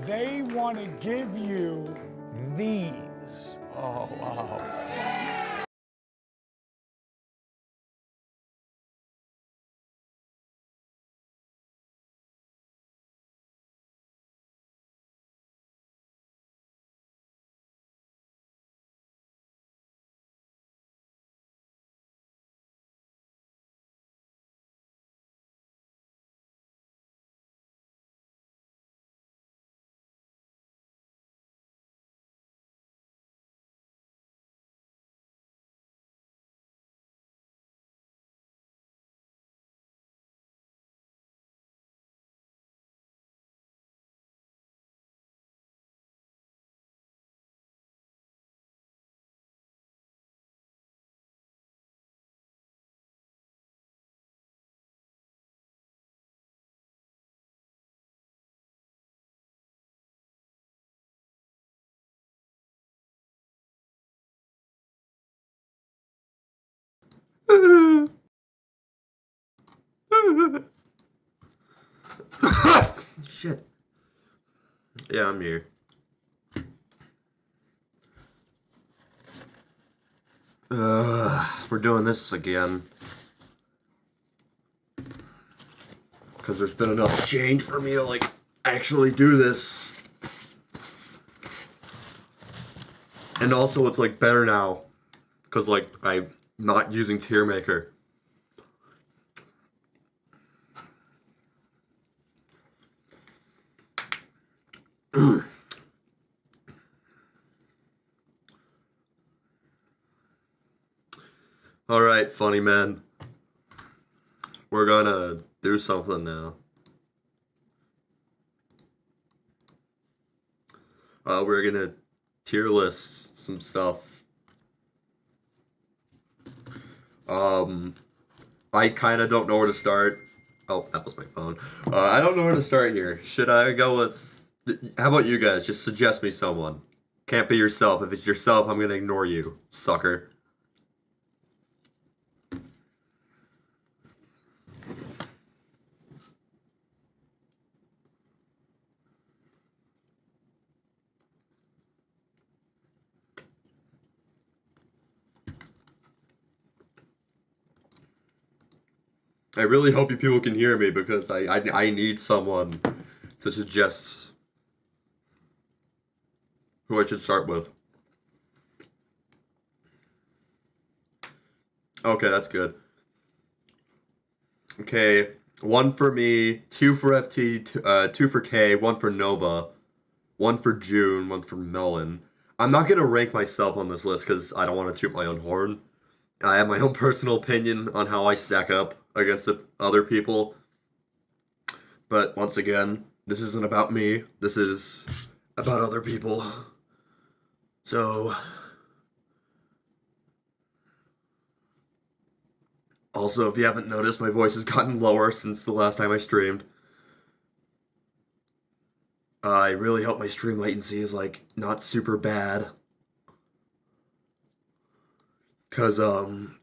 They want to give you these. Oh, wow. Shit. Yeah, I'm here. We're doing this again. Because there's been enough change for me to, like, actually do this. And also, it's, like, better now. Because, like, I'm not using Tier Maker. Alright, funny man. We're gonna do something now. We're gonna tier list some stuff. I kinda don't know where to start. Oh, that was my phone. I don't know where to start here. Should I go with... How about you guys? Just suggest me someone. Can't be yourself. If it's yourself, I'm gonna ignore you, sucker. I really hope you people can hear me because I need someone to suggest who I should start with. Okay, that's good. Okay, 1 for me, 2 for FT, 2 for K, 1 for Nova, 1 for June, 1 for Melon. I'm not gonna rank myself on this list because I don't want to toot my own horn. I have my own personal opinion on how I stack up against the other people. But once again, this isn't about me. This is about other people. So... Also, if you haven't noticed, my voice has gotten lower since the last time I streamed. I really hope my stream latency is, like, not super bad. Because,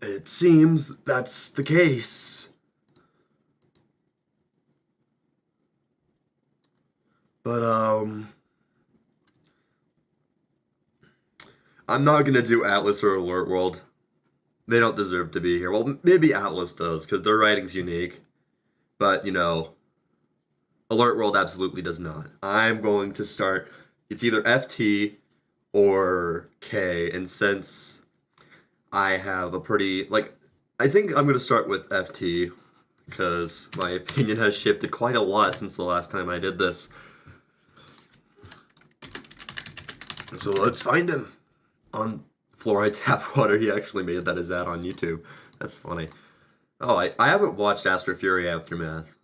it seems that's the case. But, I'm not gonna do Atlas or Alert World. They don't deserve to be here. Well, maybe Atlas does, because their writing's unique. But, you know, Alert World absolutely does not. I'm going to start... It's either FT or K, and since I have a pretty... Like, I think I'm going to start with FT, because my opinion has shifted quite a lot since the last time I did this. So let's find him on Fluoride Tap Water. He actually made that his ad on YouTube. That's funny. Oh, I haven't watched Astro Fury Aftermath,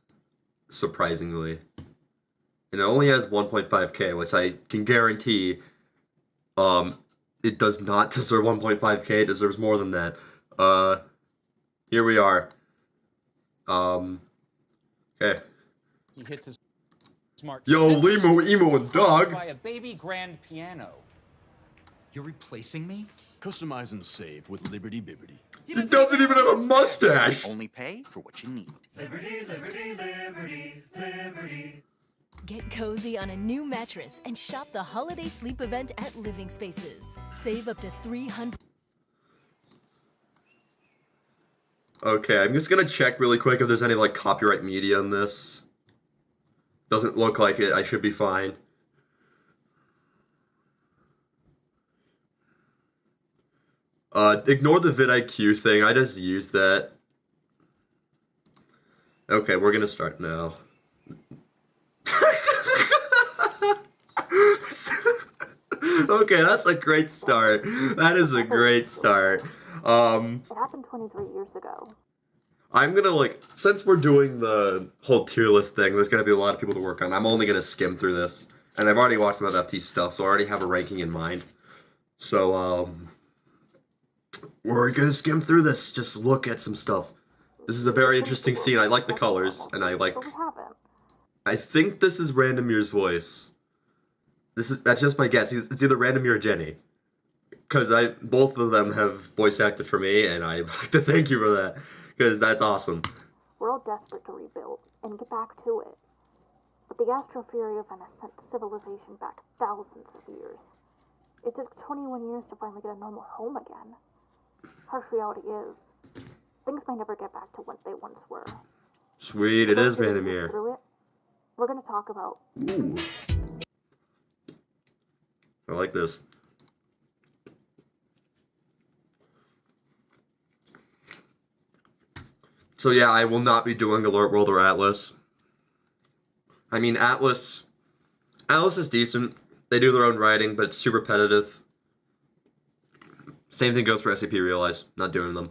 surprisingly. And it only has 1.5k, which I can guarantee it does not deserve 1.5k, it deserves more than that. Here we are. Okay. He hits his smart. Yo, Limo, Emo, and Dog. By a baby grand piano. You're replacing me? Customize and save with Liberty Bibbity. He doesn't even have a mustache! Only pay for what you need. Liberty, liberty, liberty, liberty. Get cozy on a new mattress and shop the holiday sleep event at Living Spaces. Save up to $300. Okay, I'm just gonna check really quick if there's any like copyright media in this. Doesn't look like it. I should be fine. Ignore the vidIQ thing. I just used that. Okay, we're gonna start now. Okay, that's a great start. That is a great start. It happened 23 years ago. I'm gonna, like, since we're doing the whole tier list thing, there's gonna be a lot of people to work on. I'm only gonna skim through this. And I've already watched some of FT stuff, so I already have a ranking in mind. So, we're gonna skim through this, just look at some stuff. This is a very interesting scene. I like the colors, and I like... What happened? I think this is Randomir's voice. That's just my guess. It's either Randomir or Jenny. Because both of them have voice acted for me, and I'd like to thank you for that. Because that's awesome. We're all desperate to rebuild and get back to it. But the Astrofury event has sent civilization back thousands of years. It took 21 years to finally get a normal home again. Harsh reality is, things may never get back to what they once were. Sweet, it is Randomir. Through it, we're going to talk about... Ooh. I like this. So yeah, I will not be doing Alert World or Atlas. I mean, Atlas is decent. They do their own writing, but it's too repetitive. Same thing goes for SCP Realize. Not doing them.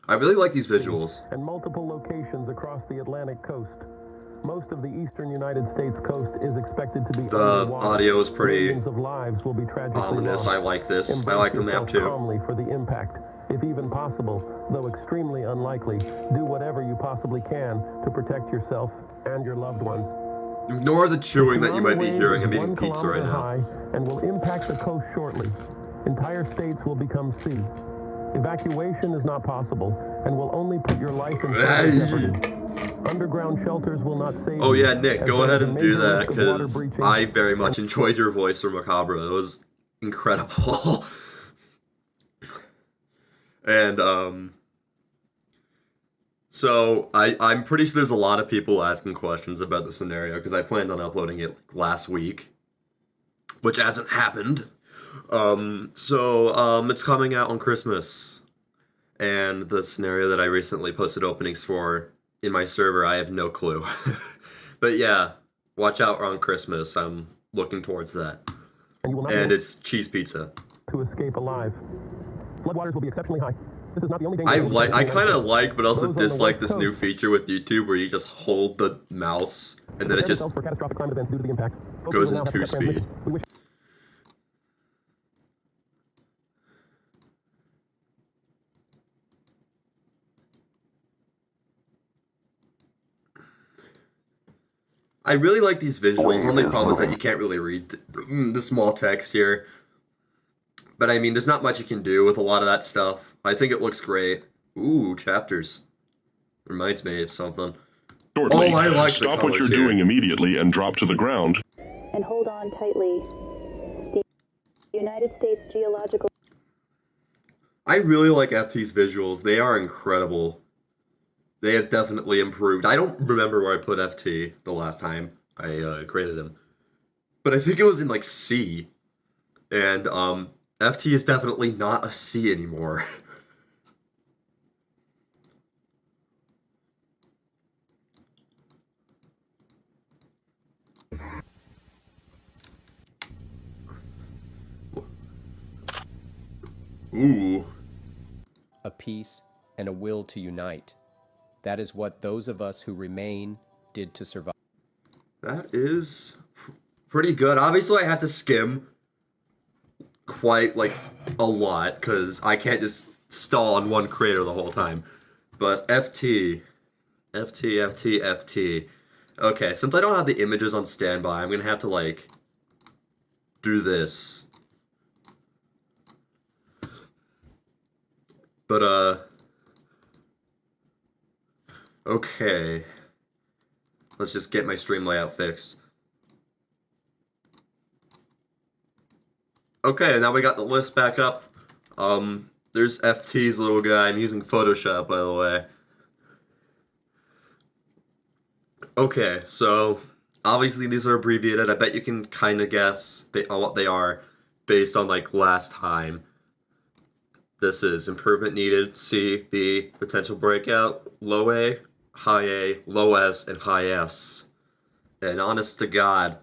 I really like these visuals. And multiple locations across the Atlantic coast. Most of the eastern United States coast is expected to be The underwater. audio is pretty Millions of lives will be tragically ominous. lost. I like this. Embrace I like the map yourself too. calmly for the impact. If even possible, though extremely unlikely, do whatever you possibly can to protect yourself and your loved ones. Ignore the chewing that you might be Tsunami hearing. I'm wave is eating 1 pizza right kilometer now. high and will impact the coast shortly. Entire states will become sea. Evacuation is not possible and will only put your life in jeopardy. Underground shelters will not save Oh you, yeah, Nick, as go there ahead is a and do major that, risk of water because breaching. I very much enjoyed your voice for Macabre. It was incredible. And, so I'm pretty sure there's a lot of people asking questions about the scenario, because I planned on uploading it last week, which hasn't happened. It's coming out on Christmas. And the scenario that I recently posted openings for in my server, I have no clue. But yeah, watch out on Christmas. I'm looking towards that. And you will not And be it's cheese pizza. able to escape alive. Floodwaters will be exceptionally high. This is not the only danger. I kind of like, but also Those on the dislike West this new Coast. feature with YouTube where you just hold the mouse and then it Prepare just yourselves for catastrophic climate events due to the impact. Folks goes will now in have to cut 2-speed. transmission. We wish I really like these visuals. Only problem is that you can't really read the small text here. But I mean, there's not much you can do with a lot of that stuff. I think it looks great. Ooh, chapters. Reminds me of something. Shortly, Oh, I like the stop what colors you're here. doing immediately and drop to the ground. And hold on tightly. The United States Geological... I really like FT's visuals. They are incredible. They have definitely improved. I don't remember where I put FT the last time I created him. But I think it was in, like, C. And, FT is definitely not a C anymore. Ooh. A peace and a will to unite. That is what those of us who remain did to survive. That is pretty good. Obviously, I have to skim quite, like, a lot, because I can't just stall on one creator the whole time. But FT. Okay, since I don't have the images on standby, I'm going to have to, like, do this. But, okay. let's just get my stream layout fixed. Okay, now we got the list back up. There's FT's little guy. I'm using Photoshop, by the way. Okay, so obviously these are abbreviated. I bet you can kind of guess on what they are based on like last time. This is improvement needed, C, B, potential breakout, low A, high A, low S, and high S. And honest to God,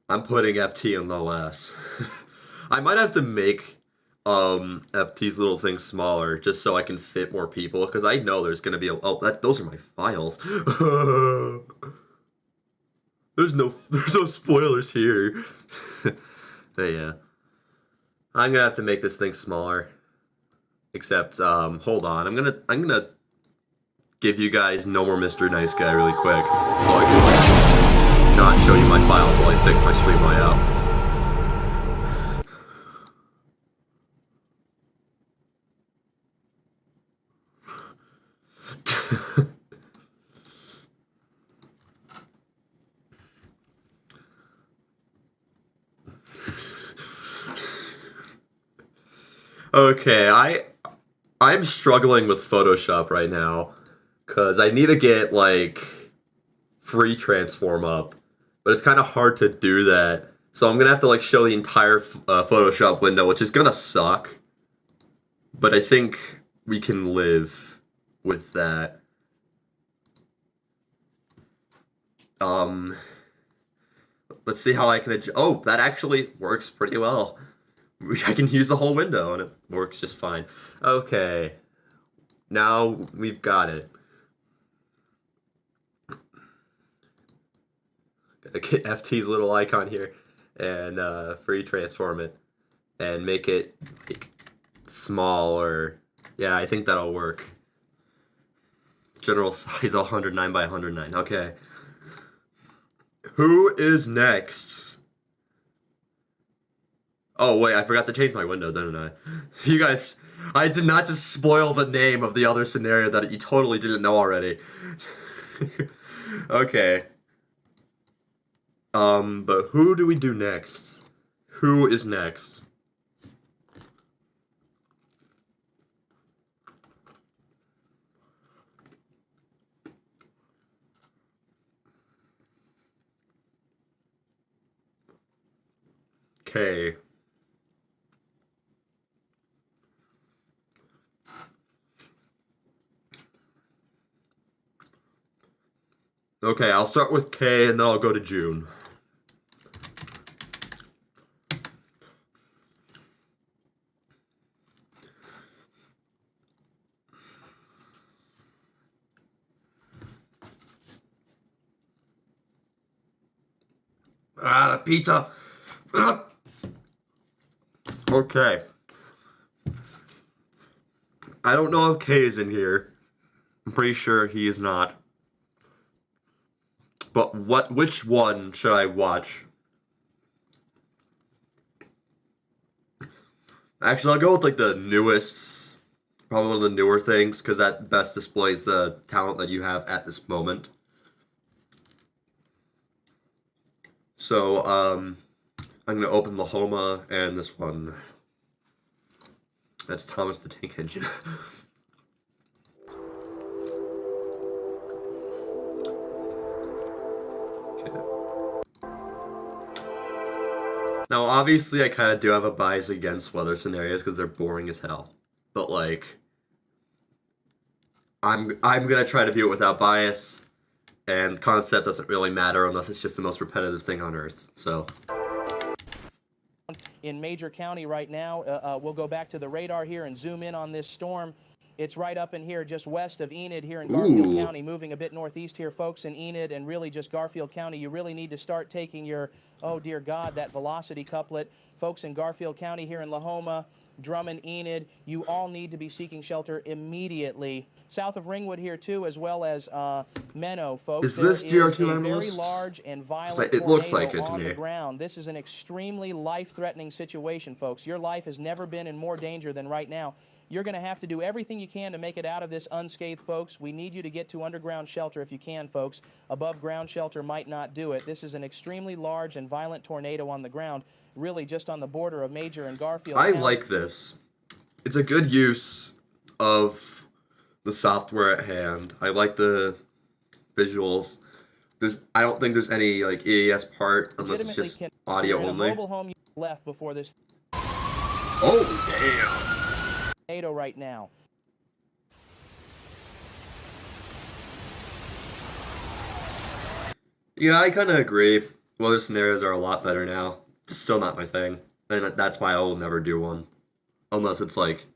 I'm putting FT in low S. I might have to make FT's little thing smaller just so I can fit more people, because I know there's gonna be those are my files. there's no spoilers here. But yeah, I'm gonna have to make this thing smaller. Except hold on, I'm gonna give you guys No More Mr. Nice Guy really quick so I can like not show you my files while I fix my stream layout. Okay, I'm struggling with Photoshop right now because I need to get like free transform up, but it's kind of hard to do that. So I'm gonna have to like show the entire Photoshop window, which is gonna suck. But I think we can live with that. Let's see how I can adjust. Oh, that actually works pretty well. I can use the whole window and it works just fine. Okay, now we've got it. Gotta get FT's little icon here and free transform it and make it like small, or yeah, I think that'll work. General size 109 by 109. Okay. Who is next? Oh wait, I forgot to change my window, didn't I? You guys, I did not just spoil the name of the other scenario that you totally didn't know already. Okay. But who do we do next? Who is next? Okay. Okay, I'll start with K and then I'll go to June. Ah, the pizza. Okay. I don't know if K is in here. I'm pretty sure he is not. But which one should I watch? Actually, I'll go with like the newest, probably one of the newer things, because that best displays the talent that you have at this moment. So, I'm going to open Lahoma and this one. That's Thomas the Tank Engine. Now, obviously, I kind of do have a bias against weather scenarios because they're boring as hell. But, like, I'm gonna try to view it without bias, and concept doesn't really matter unless it's just the most repetitive thing on Earth, so. In Major County right now, we'll go back to the radar here and zoom in on this storm. It's right up in here, just west of Enid here in Garfield County, moving a bit northeast here, folks, in Enid and really just Garfield County. You really need to start taking your, oh dear God, that velocity couplet. Folks in Garfield County here in Lahoma, Drummond, Enid, you all need to be seeking shelter immediately. South of Ringwood here too, as well as Menno, folks. Is this GR2 analyst? Very large and violent it looks like it to me. The ground. This is an extremely life-threatening situation, folks. Your life has never been in more danger than right now. You're going to have to do everything you can to make it out of this unscathed, folks. We need you to get to underground shelter if you can, folks. Above ground shelter might not do it. This is an extremely large and violent tornado on the ground, really just on the border of Major and Garfield I County. like this. It's a good use of the software at hand. I like the visuals. I don't think there's any like EAS part unless it's just audio You're in a only. mobile home you left before this Oh damn! tornado right now. Yeah, I kind of agree. Weather scenarios are a lot better now. Just still not my thing, and that's why I will never do one, unless it's like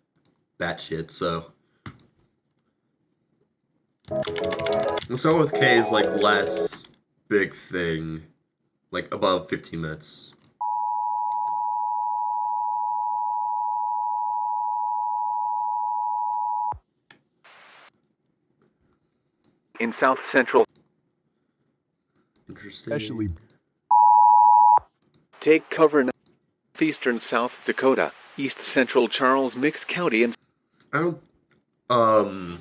batshit. So. We'll start with K's like less big thing, like above 15 minutes. In south central. Interesting. Especially. Take cover in northeastern South Dakota, east central Charles Mix County, and I don't.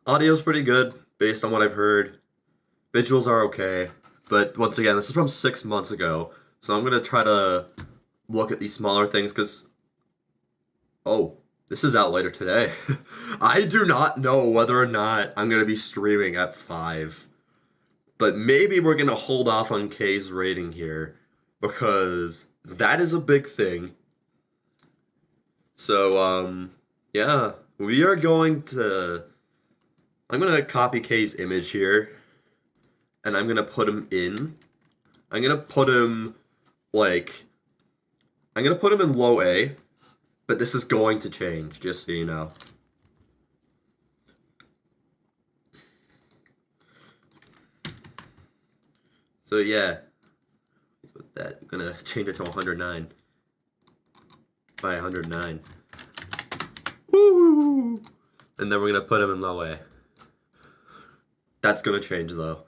Audio's pretty good based on what I've heard. Visuals are okay, but once again, this is from 6 months ago, so I'm gonna try to look at these smaller things because. Oh, this is out later today. I do not know whether or not I'm gonna be streaming at 5, but maybe we're gonna hold off on K's rating here because that is a big thing. So yeah, we are going to. I'm going to copy K's image here, and I'm going to put him in. I'm going to put him, like, I'm going to put him in low A, but this is going to change, just so you know. So, yeah, with that, I'm going to change it to 109 by 109. Woo! And then we're going to put him in low A. That's gonna change though.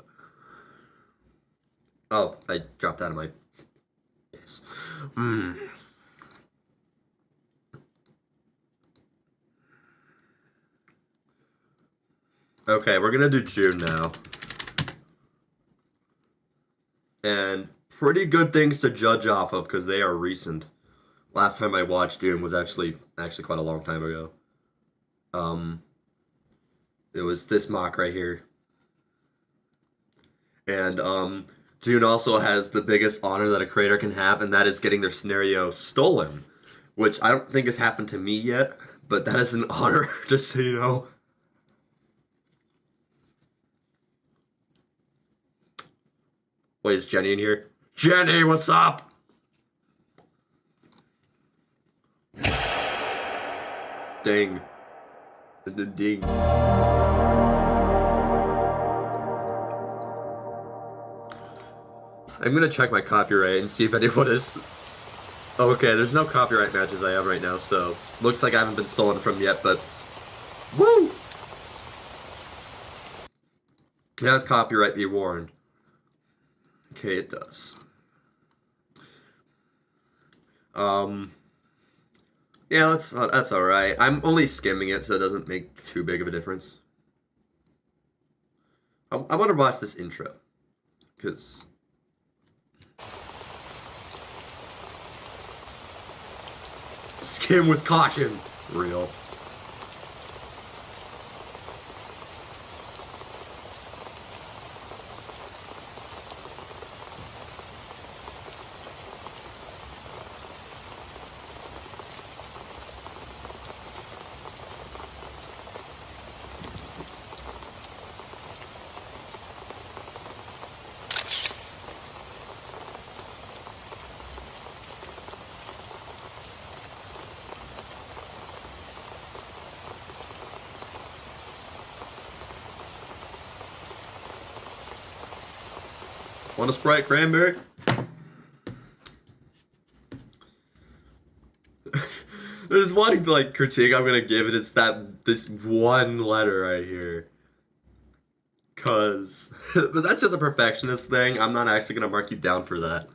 Oh, I dropped out of my piss. Okay, we're gonna do June now. And pretty good things to judge off of because they are recent. Last time I watched June was actually quite a long time ago. It was this mock right here. And June also has the biggest honor that a creator can have, and that is getting their scenario stolen, which I don't think has happened to me yet, but that is an honor, just so you know. Wait, is Jenny in here? Jenny, what's up? Ding. The ding. I'm gonna check my copyright and see if anyone is... Oh, okay, there's no copyright matches I have right now, so... Looks like I haven't been stolen from yet, but... Woo! It has copyright, be warned. Okay, it does. Yeah, that's alright. I'm only skimming it, so it doesn't make too big of a difference. I want to watch this intro, because... Skim with caution. Real. Want a Sprite cranberry? There's one like critique I'm gonna give it. It's this one letter right here. But that's just a perfectionist thing. I'm not actually gonna mark you down for that.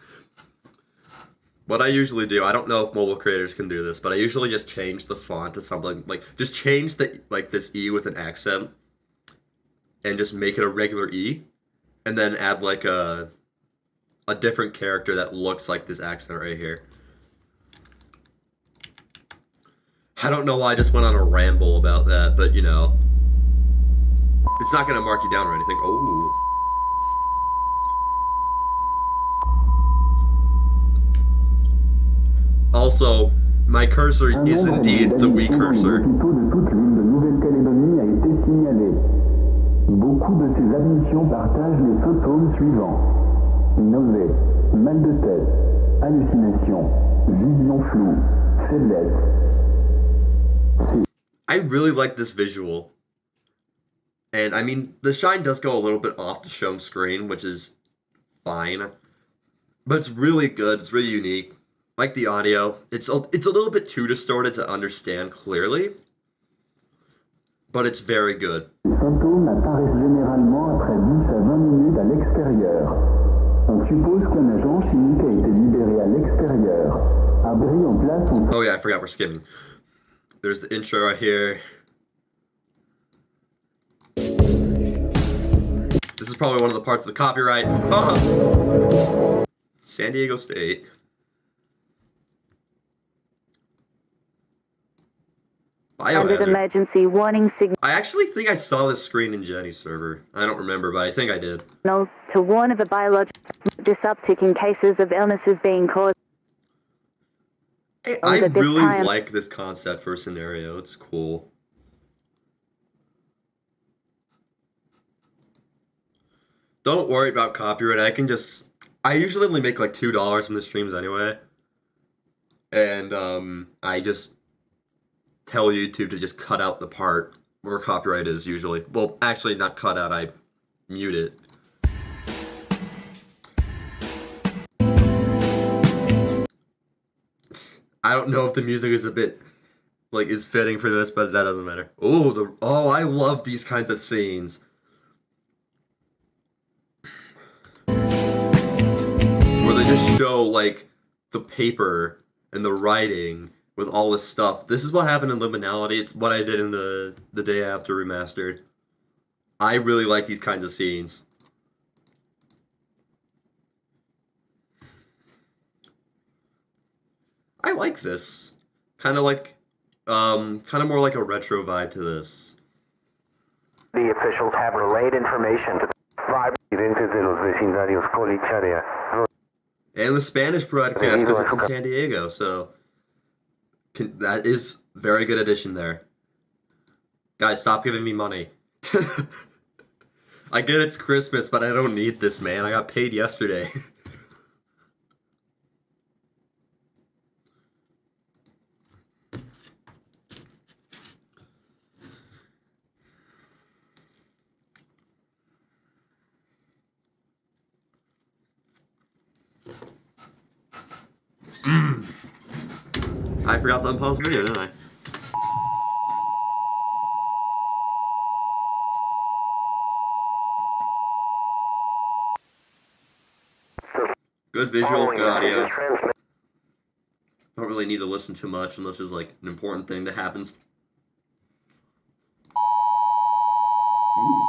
What I usually do, I don't know if mobile creators can do this, but I usually just change the font to something like, just change the this E with an accent and just make it a regular E, and then add like a different character that looks like this accent right here. I don't know why I just went on a ramble about that, but you know, it's not gonna mark you down or anything. Oh. Also, my cursor is indeed the Wii cursor. Beaucoup de ces admissions partagent les symptômes suivants: nausée, mal de tête, hallucination, vision floue, faiblesse. I really like this visual. And I mean, the shine does go a little bit off the shown screen, which is fine. But it's really good, it's really unique. Like the audio, it's a little bit too distorted to understand clearly, but it's very good. Les symptômes apparaissent généralement après 10 à 20 minutes à l'extérieur. On suppose qu'un agent chimique a été libéré à l'extérieur. Abri en place sont... Oh yeah, I forgot we're skimming. There's the intro right here. This is probably one of the parts of the copyright. San Diego State. Biohazard. Emergency warning signal I actually think I saw this screen in Jenny's server. I don't remember, but I think I did. to warn of a biological this uptick in cases of illnesses being caused. I really like this concept for a scenario. It's cool. Don't worry about copyright. I usually only make like $2 from the streams anyway. And I just tell YouTube to just cut out the part where copyright is usually. Well, actually not cut out, I mute it. I don't know if the music is a bit is fitting for this, but that doesn't matter. Oh, I love these kinds of scenes. Where they just show like the paper and the writing with all this stuff. This is what happened in Liminality. It's what I did in the Day After Remastered. I really like these kinds of scenes. I like this. Kind of more like a retro vibe to this. The officials have relayed information to the And the Spanish broadcast, because it's in San Diego, so that is very good addition there. Guys, stop giving me money. I get it's Christmas, but I don't need this, man. I got paid yesterday. I forgot to unpause the video, didn't I? Good visual, good audio. Don't really need to listen too much unless it's like an important thing that happens. Ooh.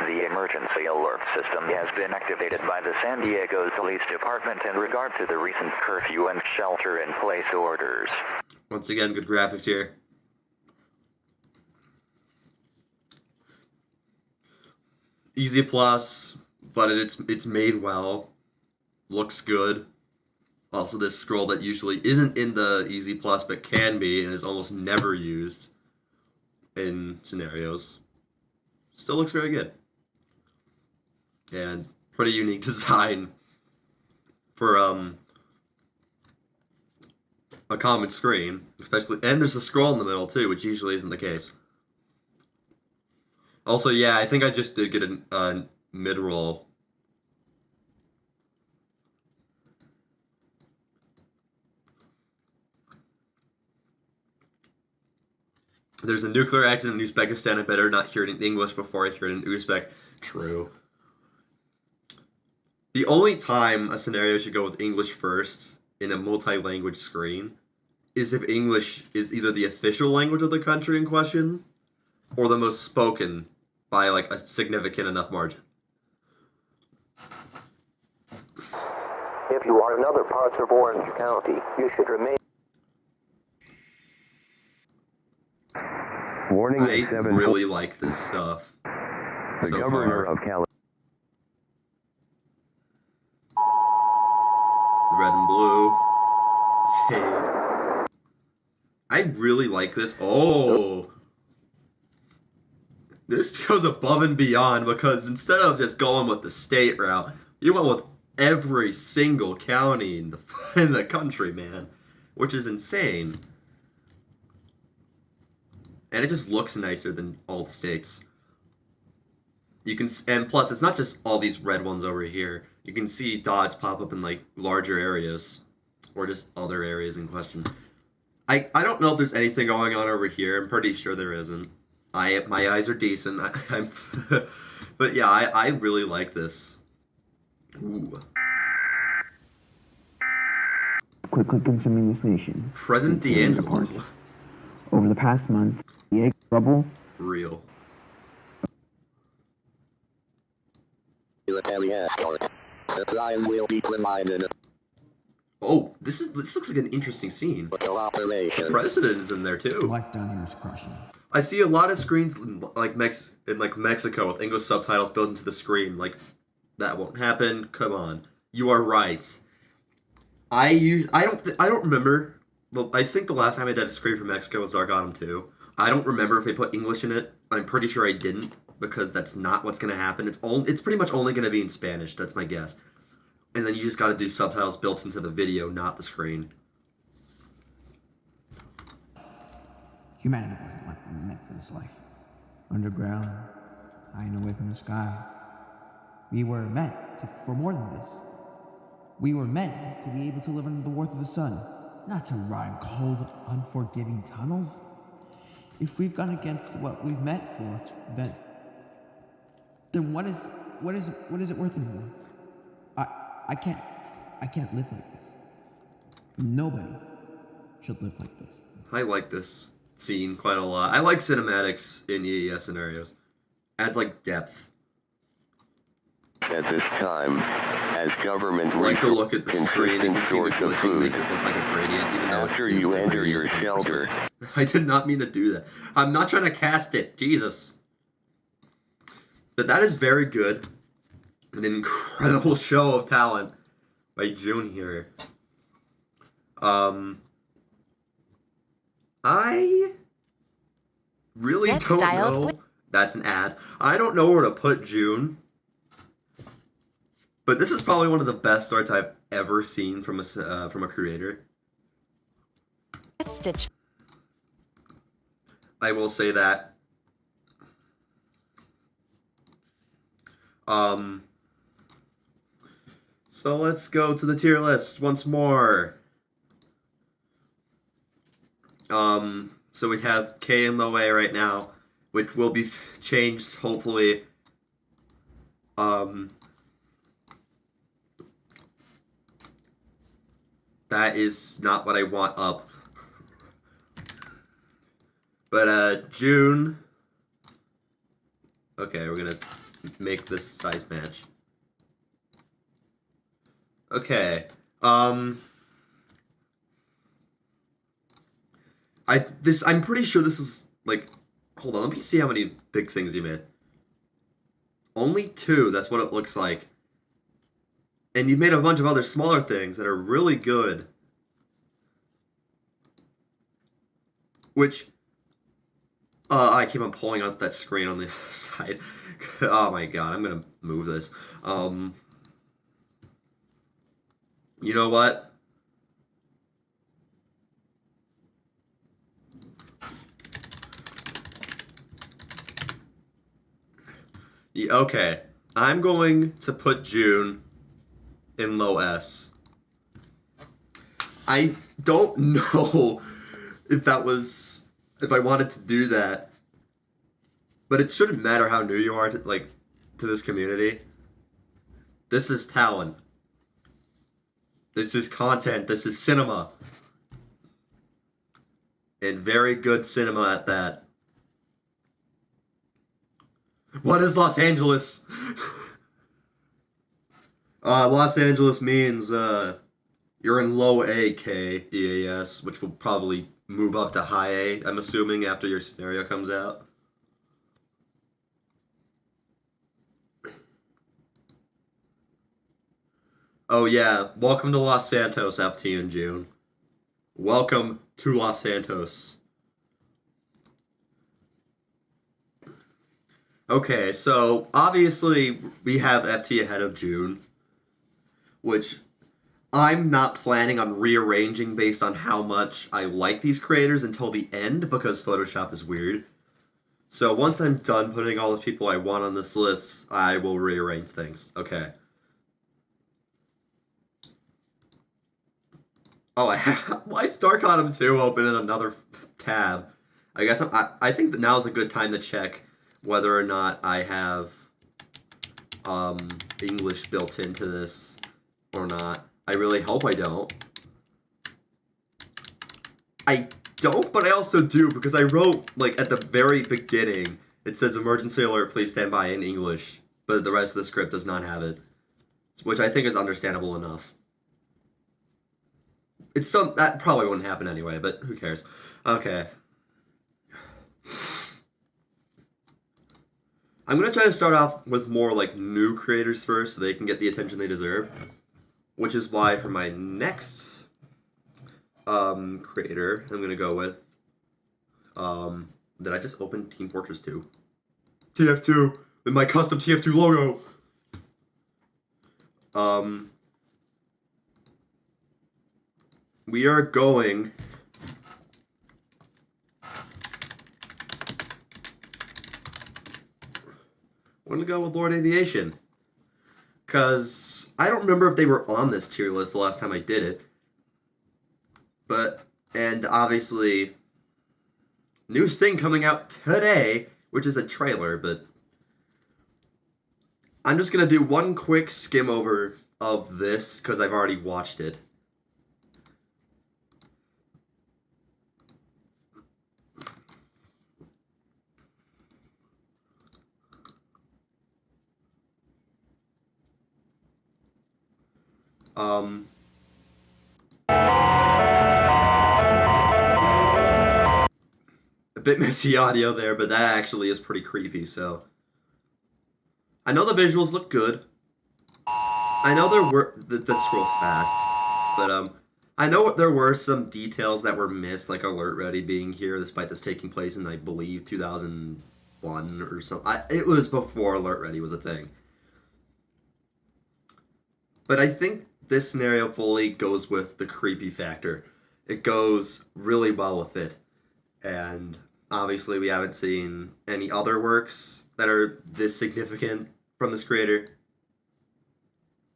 The emergency alert system has been activated by the San Diego Police Department in regard to the recent curfew and shelter-in-place orders. Once again, good graphics here. Easy plus, but it's made well. Looks good. Also, this scroll that usually isn't in the Easy Plus, but can be, and is almost never used in scenarios. Still looks very good. And pretty unique design for a common screen, especially, and there's a scroll in the middle too, which usually isn't the case. Also, yeah, I think I just did get a mid-roll. There's a nuclear accident in Uzbekistan. I better not hear it in English before I hear it in Uzbek. True. The only time a scenario should go with English first in a multi-language screen is if English is either the official language of the country in question or the most spoken by like a significant enough margin. If you are in other parts of Orange County, you should remain. Warning I really like this stuff. The so governor far. of California. Red and blue. Fade. I really like this. Oh! This goes above and beyond because instead of just going with the state route, you went with every single county in the country, man. Which is insane. And it just looks nicer than all the states. You can, and plus, it's not just all these red ones over here. You can see dots pop up in like larger areas, or just other areas in question. I don't know if there's anything going on over here. I'm pretty sure there isn't. My eyes are decent. I'm but yeah, I really like this. Ooh. Quickly consuming this nation. President D'Angelo. Over the past month, the rubble. Real. The crime will be reminded. Oh, this looks like an interesting scene. The president is in there too. Life down here is crushing. I see a lot of screens like Mexico with English subtitles built into the screen. Like that won't happen. Come on, you are right. I don't remember. Well, I think the last time I did a screen from Mexico was Dark Autumn 2. I don't remember if they put English in it. I'm pretty sure I didn't because that's not what's gonna happen. It's pretty much only gonna be in Spanish. That's my guess. And then you just gotta do subtitles built into the video, not the screen. Humanity wasn't meant for this life. Underground, high and away from the sky. We were meant for more than this. We were meant to be able to live under the warmth of the sun, not to rot in cold, unforgiving tunnels. If we've gone against what we've meant for, then what is it worth anymore? I can't live like this. Nobody should live like this. I like this scene quite a lot. I like cinematics in EAS scenarios. Adds like depth. At this time, as government I like to look at the screen. You can see the glitching makes it look like a gradient, even though after you enter your shelter. I did not mean to do that. I'm not trying to cast it. Jesus. But that is very good. An incredible show of talent by June here. I really don't know. That's an ad. I don't know where to put June. But this is probably one of the best arts I've ever seen from a creator. Stitch. I will say that. So let's go to the tier list once more. So we have K and low A right now, which will be changed hopefully. That is not what I want up. But June. Okay, we're gonna make this size match. Okay. I'm pretty sure this is like, hold on, let me see how many big things you made. Only 2, that's what it looks like. And you've made a bunch of other smaller things that are really good. Which, I keep on pulling up that screen on the other side. Oh my god, I'm gonna move this. You know what? Yeah, okay, I'm going to put June in low S. I don't know if I wanted to do that, but it shouldn't matter how new you are to this community. This is talent. This is content. This is cinema. And very good cinema at that. What is Los Angeles? Los Angeles means you're in low A, K, EAS, which will probably move up to high A, I'm assuming, after your scenario comes out. Oh yeah, welcome to Los Santos, FT in June. Welcome to Los Santos. Okay, so obviously we have FT ahead of June, which I'm not planning on rearranging based on how much I like these creators until the end, because Photoshop is weird. So once I'm done putting all the people I want on this list, I will rearrange things. Okay. Oh, why is Dark Autumn 2 open in another tab? I guess I think that now's a good time to check whether or not I have English built into this or not. I really hope I don't. I don't, but I also do, because I wrote, like, at the very beginning, it says emergency alert, please stand by in English, but the rest of the script does not have it, which I think is understandable enough. It's still, that probably wouldn't happen anyway, but who cares? Okay. I'm going to try to start off with more, like, new creators first so they can get the attention they deserve. Which is why for my next creator, I'm going to go with... did I just open Team Fortress 2? TF2! With my custom TF2 logo! We are going... We're going to go with Lord Aviation. Because I don't remember if they were on this tier list the last time I did it. But, and obviously, new thing coming out today, which is a trailer, but I'm just going to do one quick skim over of this, because I've already watched it. A bit messy audio there, but that actually is pretty creepy, so. I know the visuals look good. I know there were, this scrolls fast, but I know there were some details that were missed, like Alert Ready being here, despite this taking place in, I believe, 2001 or something. It was before Alert Ready was a thing. But I think this scenario fully goes with the creepy factor. It goes really well with it. And obviously we haven't seen any other works that are this significant from this creator.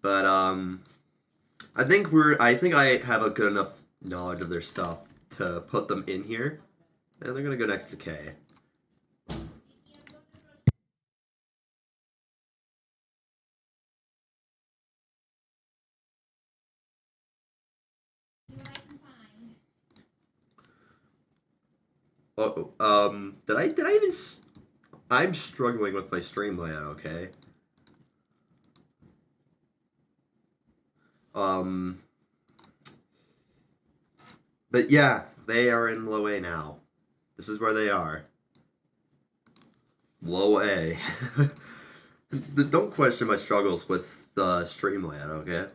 But I think I have a good enough knowledge of their stuff to put them in here. And they're gonna go next to K. Did I even I'm struggling with my stream layout, okay? But yeah, they are in low A now. This is where they are. Low A. Don't question my struggles with the stream layout, okay?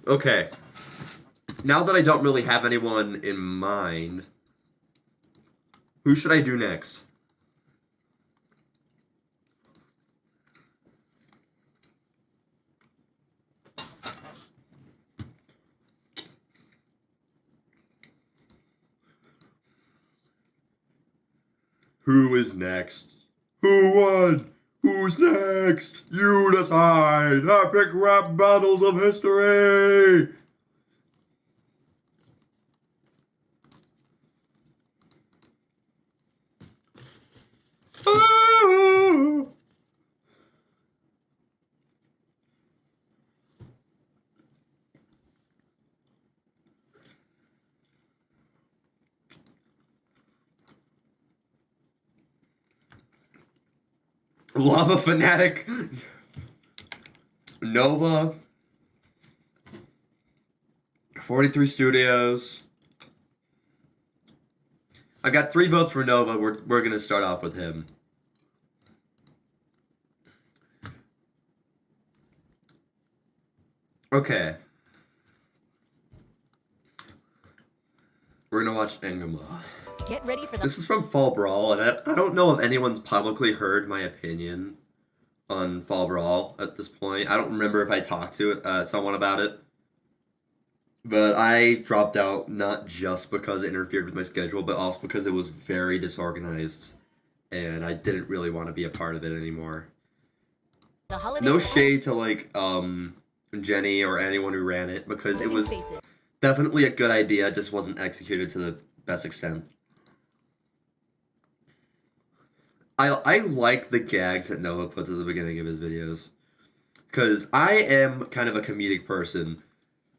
Okay, now that I don't really have anyone in mind, who should I do next? Who is next? Who won? Who's next? You decide. Epic rap battles of history. Ah! Lava Fanatic, Nova, 43 Studios. I got 3 votes for Nova. We're gonna start off with him. Okay. We're gonna watch Engama. Get ready for the... This is from Fall Brawl, and I don't know if anyone's publicly heard my opinion on Fall Brawl at this point. I don't remember if I talked to someone about it. But I dropped out not just because it interfered with my schedule, but also because it was very disorganized, and I didn't really want to be a part of it anymore. No shade to, like, Jenny or anyone who ran it, because it was definitely a good idea, it just wasn't executed to the best extent. I like the gags that Nova puts at the beginning of his videos, because I am kind of a comedic person.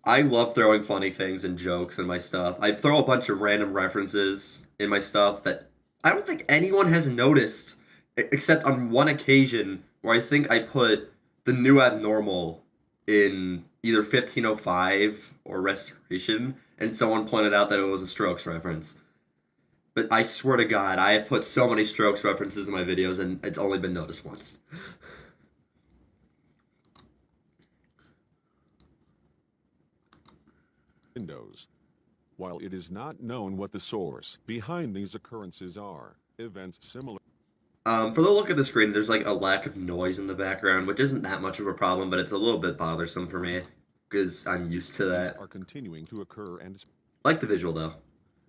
I love throwing funny things and jokes in my stuff. I throw a bunch of random references in my stuff that I don't think anyone has noticed, except on one occasion where I think I put the new abnormal in either 1505 or Restoration, and someone pointed out that it was a Strokes reference. But I swear to God, I have put so many Strokes references in my videos, and it's only been noticed once. Windows. While it is not known what the source behind these occurrences are, events similar. For the look at the screen, there's like a lack of noise in the background, which isn't that much of a problem, but it's a little bit bothersome for me, because I'm used to that. Are continuing to occur and I like the visual though.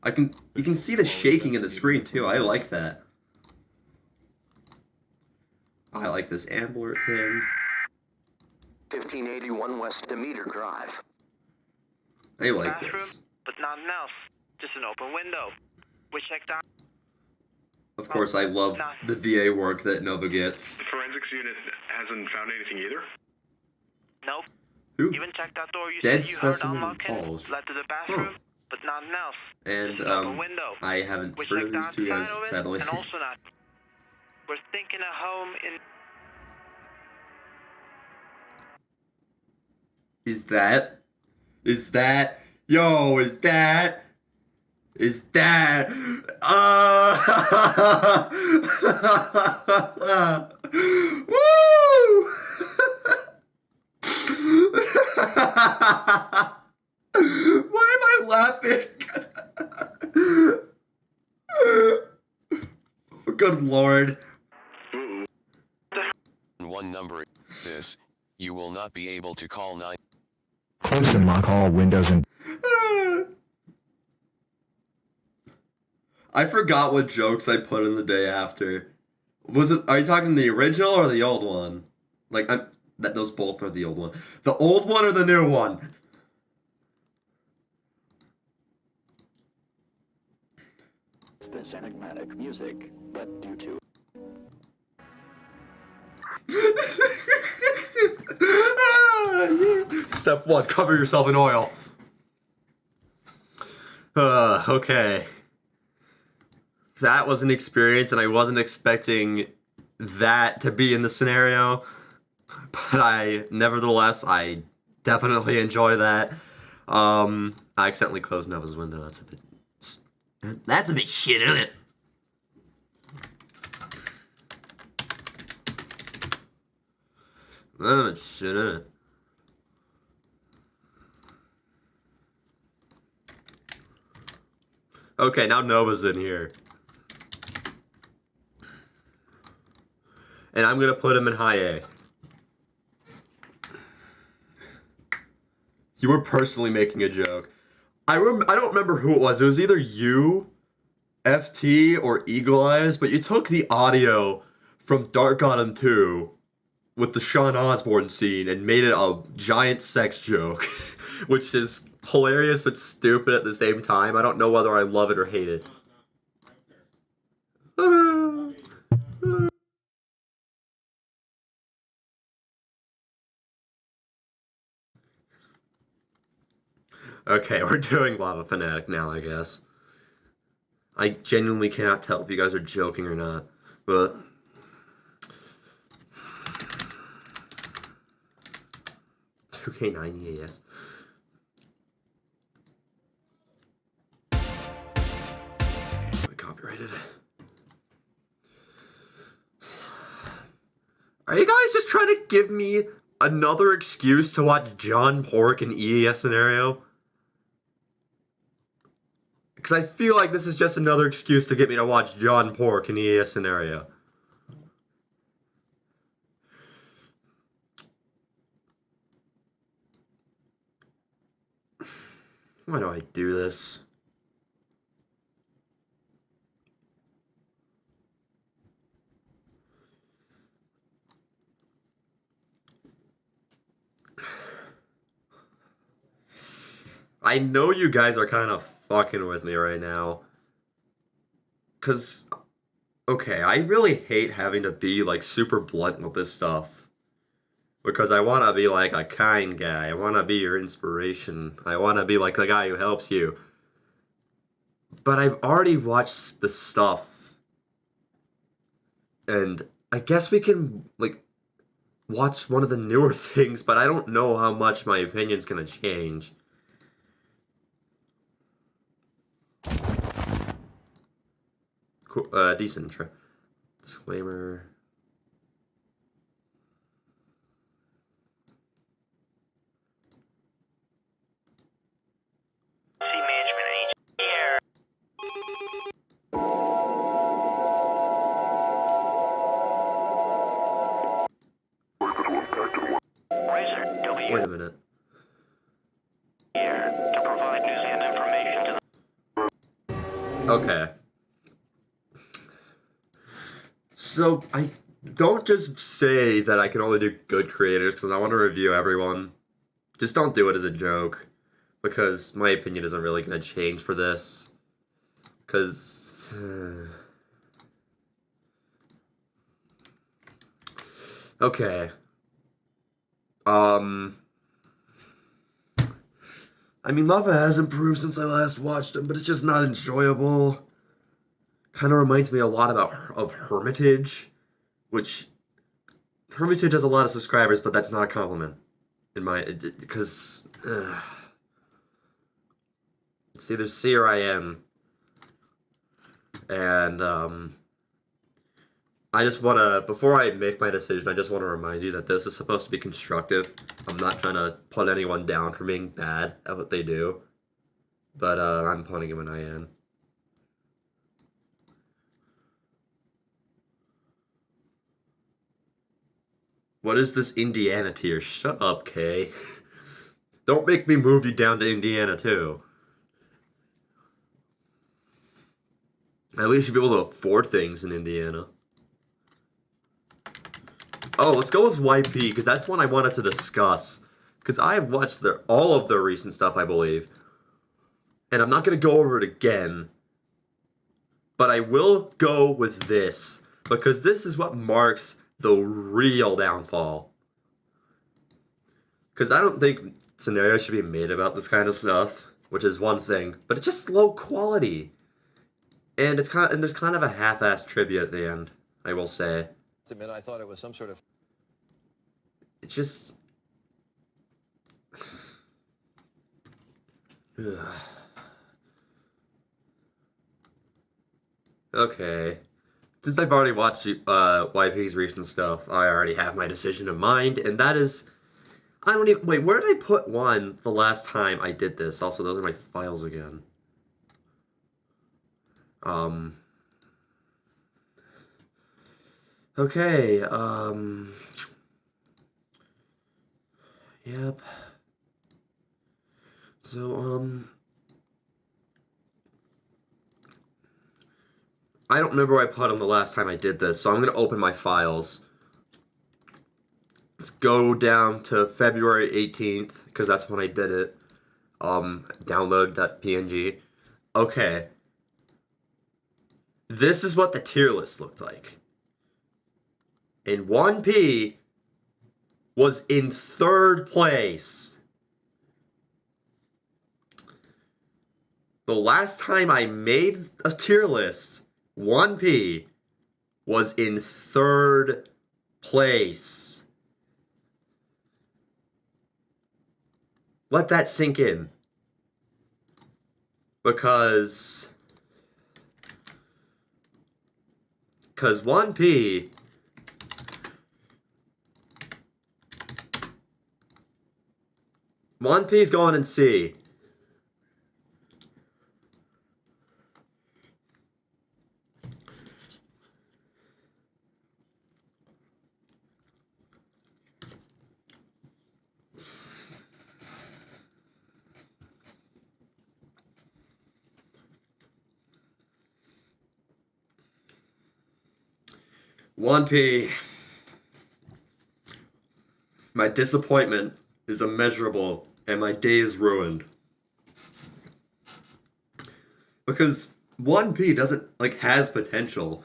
You can see the shaking in the screen too. I like that. I like this Ambler thing. 1581 West Demeter Drive. I like this. But nothing else. Just an open window. We checked out. Of course, I love the VA work that Nova gets. The forensics unit hasn't found anything either? Nope. Who? Even checked that door you Dead said you heard specimen unlocking. calls. Led to the bathroom, but nothing else. And, Just an open window. I haven't We heard of checked these two guys, outside of it, sadly. And also not. We're thinking a home in... Is that? Yo, is that? Woo! Why am I laughing? Good Lord. One number. This, you will not be able to call 9. Close and lock all windows and... I forgot what jokes I put in the day after. Are you talking the original or the old one? Like, those both are the old one. The old one or the new one? This enigmatic music, but due to Step 1, cover yourself in oil. Okay. That was an experience, and I wasn't expecting that to be in the scenario. But nevertheless, I definitely enjoy that. I accidentally closed Nova's window. That's a bit shit, isn't it? That's a bit shit, isn't it? Okay, now Nova's in here. And I'm gonna put him in high A. You were personally making a joke. I don't remember who it was. It was either you FT or Eagle Eyes, but you took the audio from Dark Autumn 2 with the Sean Osborne scene and made it a giant sex joke, which is hilarious but stupid at the same time. I don't know whether I love it or hate it. Okay, we're doing Lava Fanatic now, I guess. I genuinely cannot tell if you guys are joking or not, but... $2K9 EAS. Copyrighted. Are you guys just trying to give me another excuse to watch John Pork in EAS scenario? Because I feel like this is just another excuse to get me to watch John Pork in EAS scenario. Why do I do this? I know you guys are kind of fucking with me right now. Because, okay, I really hate having to be, like, super blunt with this stuff. Because I want to be, like, a kind guy. I want to be your inspiration. I want to be, like, the guy who helps you. But I've already watched the stuff. And I guess we can, like, watch one of the newer things, but I don't know how much my opinion's gonna change. Cool, decent intro. Disclaimer. Wait a minute. Okay. So, I don't just say that I can only do good creators because I want to review everyone. Just don't do it as a joke. Because my opinion isn't really going to change for this. Because... okay. I mean, Lava has improved since I last watched him, but it's just not enjoyable. Kind of reminds me a lot of Hermitage, which Hermitage has a lot of subscribers, but that's not a compliment in my because it's either C or I am, and I just want to, before I make my decision, I just want to remind you that this is supposed to be constructive. I'm not trying to put anyone down for being bad at what they do, but I'm putting him in IN. What is this Indiana tier? Shut up, Kay. Don't make me move you down to Indiana, too. At least you'll be able to afford things in Indiana. Oh, let's go with YP, because that's one I wanted to discuss. Because I have watched all of their recent stuff, I believe. And I'm not going to go over it again. But I will go with this. Because this is what marks the real downfall. Because I don't think scenarios should be made about this kind of stuff. Which is one thing. But it's just low quality. And it's kind of, and there's kind of a half-assed tribute at the end, I will say. Admit, I thought it was some sort of... It's just... Okay. Since I've already watched YP's recent stuff, I already have my decision in mind, and that is... I don't even... Wait, where did I put one the last time I did this? Also, those are my files again. Okay, yep. So, I don't remember where I put them the last time I did this, so I'm going to open my files. Let's go down to February 18th, because that's when I did it. Download.png. Okay. This is what the tier list looked like. And 1P was in 3rd place. The last time I made a tier list, 1P was in 3rd place. Let that sink in. Because 1P is going in C. One P. My disappointment is immeasurable, and my day is ruined. Because 1P doesn't, has potential.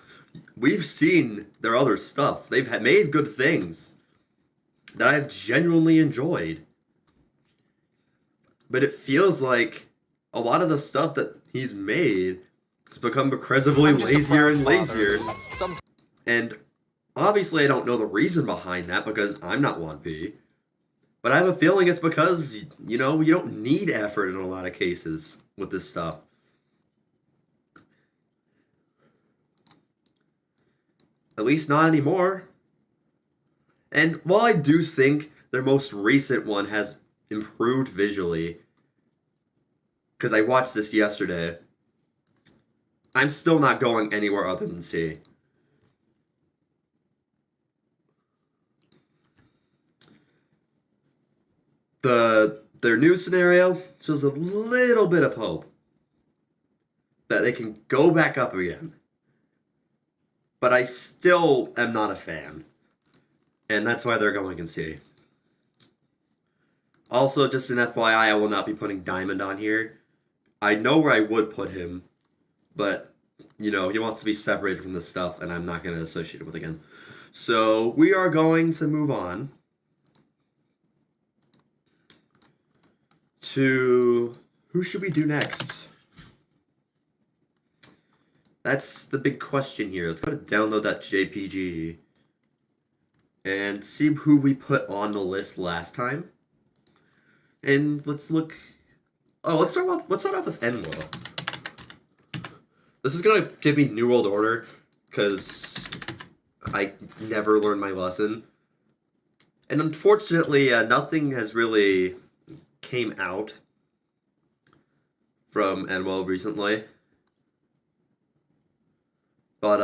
We've seen their other stuff. They've made good things that I've genuinely enjoyed. But it feels like a lot of the stuff that he's made has become progressively lazier and lazier. And obviously I don't know the reason behind that because I'm not 1P. But I have a feeling it's because, you don't need effort in a lot of cases with this stuff. At least not anymore. And while I do think their most recent one has improved visually, because I watched this yesterday, I'm still not going anywhere other than C. Their new scenario shows a little bit of hope that they can go back up again. But I still am not a fan. And that's why they're going in C. Also, just an FYI, I will not be putting Diamond on here. I know where I would put him, but, he wants to be separated from this stuff, and I'm not going to associate him with again. So, we are going to move on to... Who should we do next? That's the big question here. Let's go to download.jpg and see who we put on the list last time. And let's look... Oh, let's start off with Enwo. This is gonna give me New World Order, because I never learned my lesson. And unfortunately, nothing has really came out from Enwo recently. But,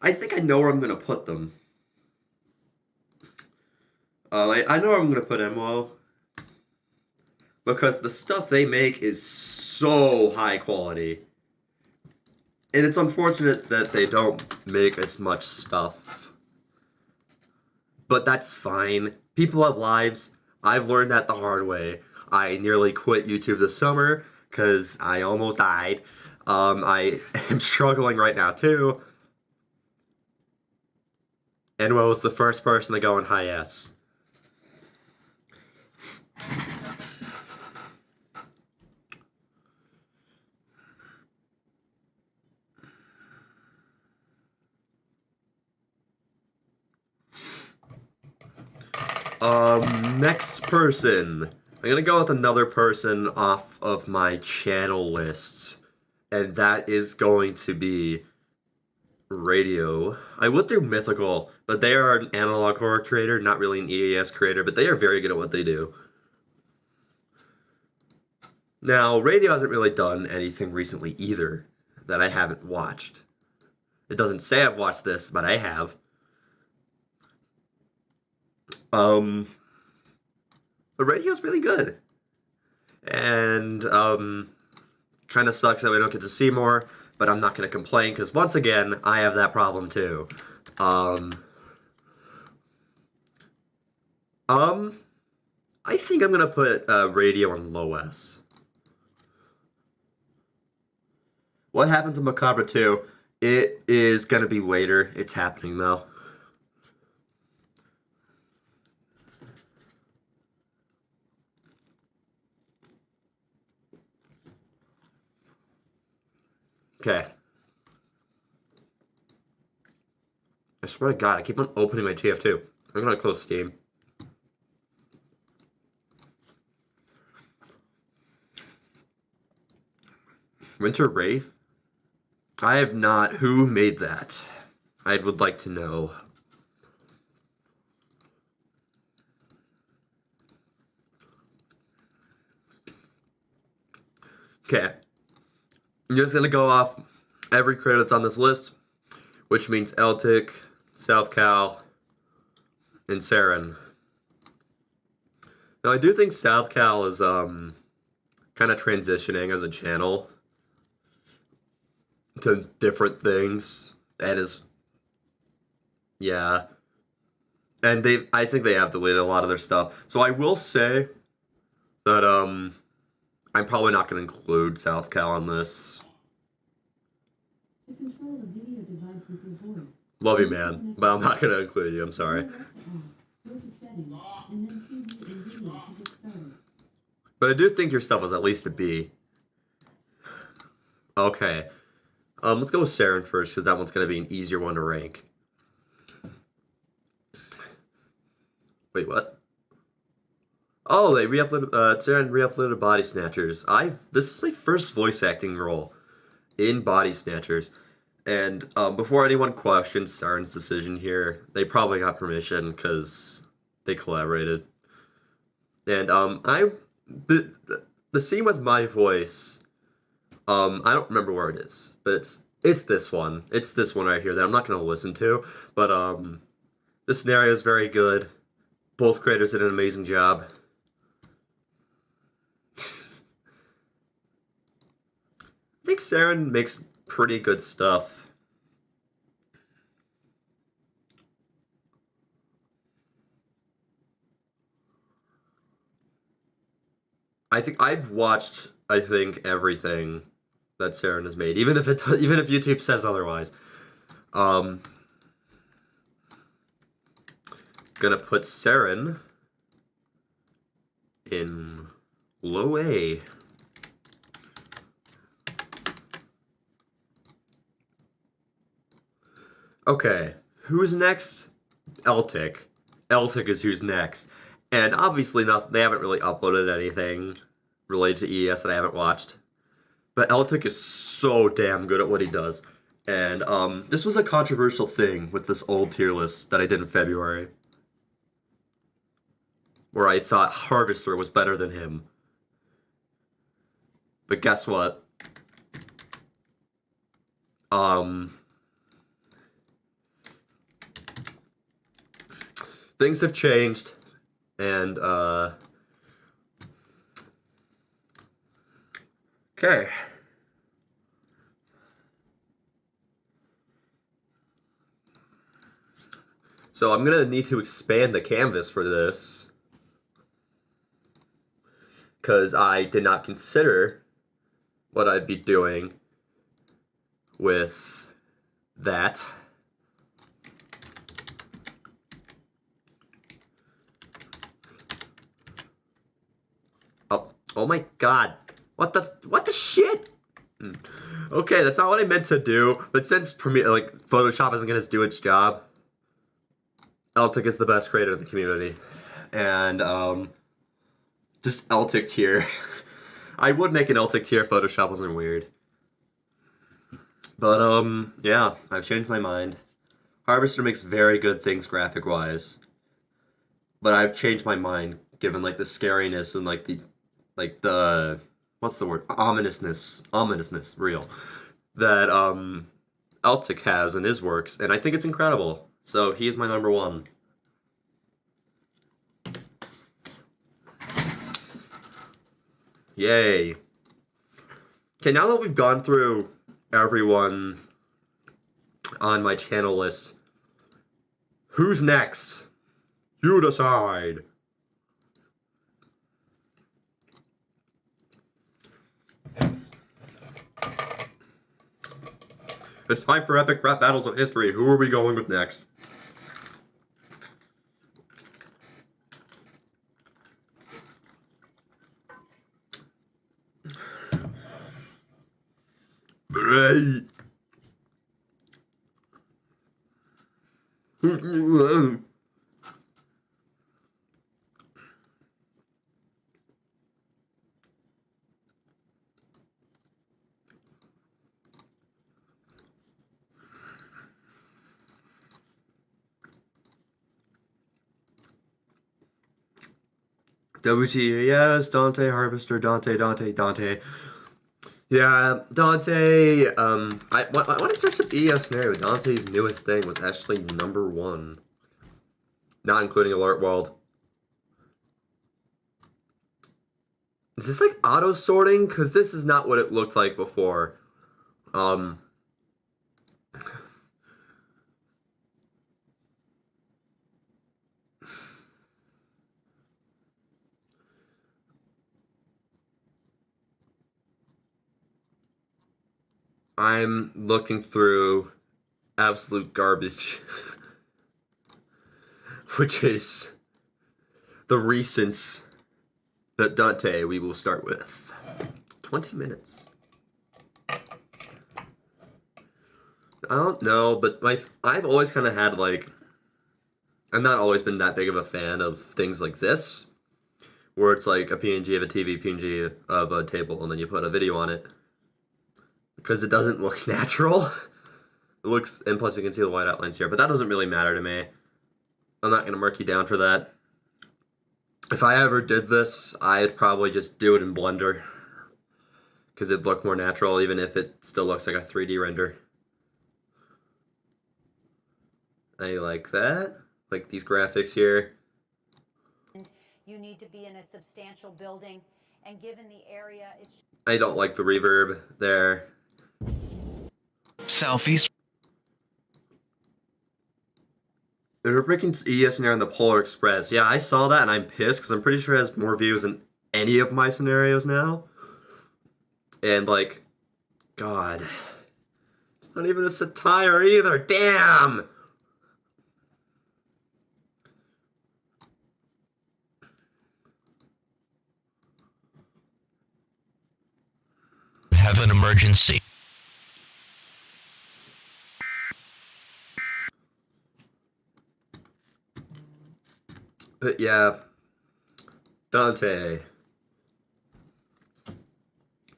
I think I know where I'm gonna put them. I know where I'm gonna put Enwo, because the stuff they make is so high quality. And it's unfortunate that they don't make as much stuff. But that's fine. People have lives. I've learned that the hard way. I nearly quit YouTube this summer because I almost died. I am struggling right now too. Enwo was the first person to go in high S. Next person. I'm gonna go with another person off of my channel list. And that is going to be Radio. I would do Mythical, but they are an analog horror creator, not really an EAS creator, but they are very good at what they do. Now, Radio hasn't really done anything recently either that I haven't watched. It doesn't say I've watched this, but I have. But Radio's really good. And, kind of sucks that we don't get to see more, but I'm not going to complain because, once again, I have that problem too. I think I'm going to put radio on low S. What happened to Macabre 2? It is going to be later. It's happening, though. Okay. I swear to God, I keep on opening my TF2. I'm going to close Steam. Winter Wraith? I have not. Who made that? I would like to know. Okay. I'm just going to go off every creator that's on this list, which means Eltic, South Cal, and Saren. Now, I do think South Cal is kind of transitioning as a channel to different things. That is, yeah. And I think they have deleted a lot of their stuff. So I will say that I'm probably not going to include South Cal on this. Love you, man, but I'm not going to include you. I'm sorry. But I do think your stuff was at least a B. Okay. Let's go with Saren first, because that one's going to be an easier one to rank. Wait, what? Oh, they re-uploaded, Saren re-uploaded Body Snatchers. This is my first voice acting role in Body Snatchers. And before anyone questions Saren's decision here, they probably got permission, because they collaborated. And the scene with my voice, I don't remember where it is, but it's this one. It's this one right here that I'm not going to listen to. But the scenario is very good. Both creators did an amazing job. I think Saren makes pretty good stuff. I think I've watched everything that Saren has made, even if YouTube says otherwise. Gonna put Saren in low A. Okay, who's next? Eltic. Eltic is who's next. And obviously they haven't really uploaded anything related to EAS that I haven't watched. But Eltic is so damn good at what he does. And this was a controversial thing with this old tier list that I did in February, where I thought Harvester was better than him. But guess what? Things have changed, and okay. So I'm gonna need to expand the canvas for this, because I did not consider what I'd be doing with that. Oh my God. What the shit? Okay, that's not what I meant to do. But since Photoshop isn't gonna do its job, Eltic is the best creator in the community. And just Eltic tier. I would make an Eltic tier if Photoshop wasn't weird. But yeah, I've changed my mind. Harvester makes very good things graphic wise. But I've changed my mind given the scariness and the what's the word? Ominousness real that Eltic has in his works, and I think it's incredible. So he's my number one. Yay. Okay, now that we've gone through everyone on my channel list. Who's next? You decide. It's time for epic rap battles of history. Who are we going with next? Hey. WTES, Dante, Harvester, Dante. Yeah, Dante, when I searched up EAS scenario, Dante's newest thing was actually #1. Not including Alert World. Is this like auto sorting? Because this is not what it looked like before. I'm looking through absolute garbage, which is the recents that Dante we will start with. 20 minutes. I don't know, but I've always kind of had like, I've not always been that big of a fan of things like this, where it's like a PNG of a TV, PNG of a table, and then you put a video on it. Because it doesn't look natural. It looks, and plus you can see the white outlines here, but that doesn't really matter to me. I'm not going to mark you down for that. If I ever did this, I'd probably just do it in Blender. Because it'd look more natural, even if it still looks like a 3D render. I like that. Like these graphics here. You need to be in a substantial building, and given the area, I don't like the reverb there. Southeast. They're breaking EAS scenario on the Polar Express. Yeah, I saw that and I'm pissed because I'm pretty sure it has more views than any of my scenarios now. And like, God, it's not even a satire either. Damn! Have an emergency. But yeah, Dante.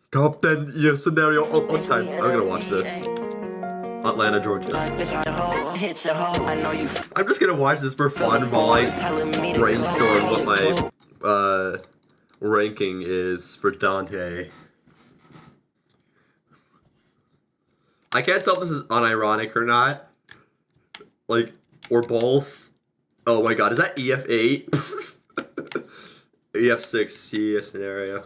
Top 10 year scenario of all time. I'm gonna watch this. Atlanta, Georgia. I'm just gonna watch this for fun while I brainstorm what my ranking is for Dante. I can't tell if this is unironic or not. Like, or both. Oh my god, is that EF8? EF6 CS scenario.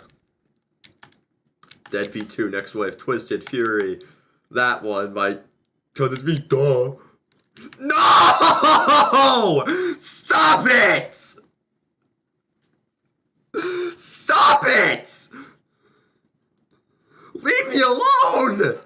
Dead P2, Next Wave, Twisted Fury. That one, my... Cause it's me, duh. No! Stop it! Stop it! Leave me alone!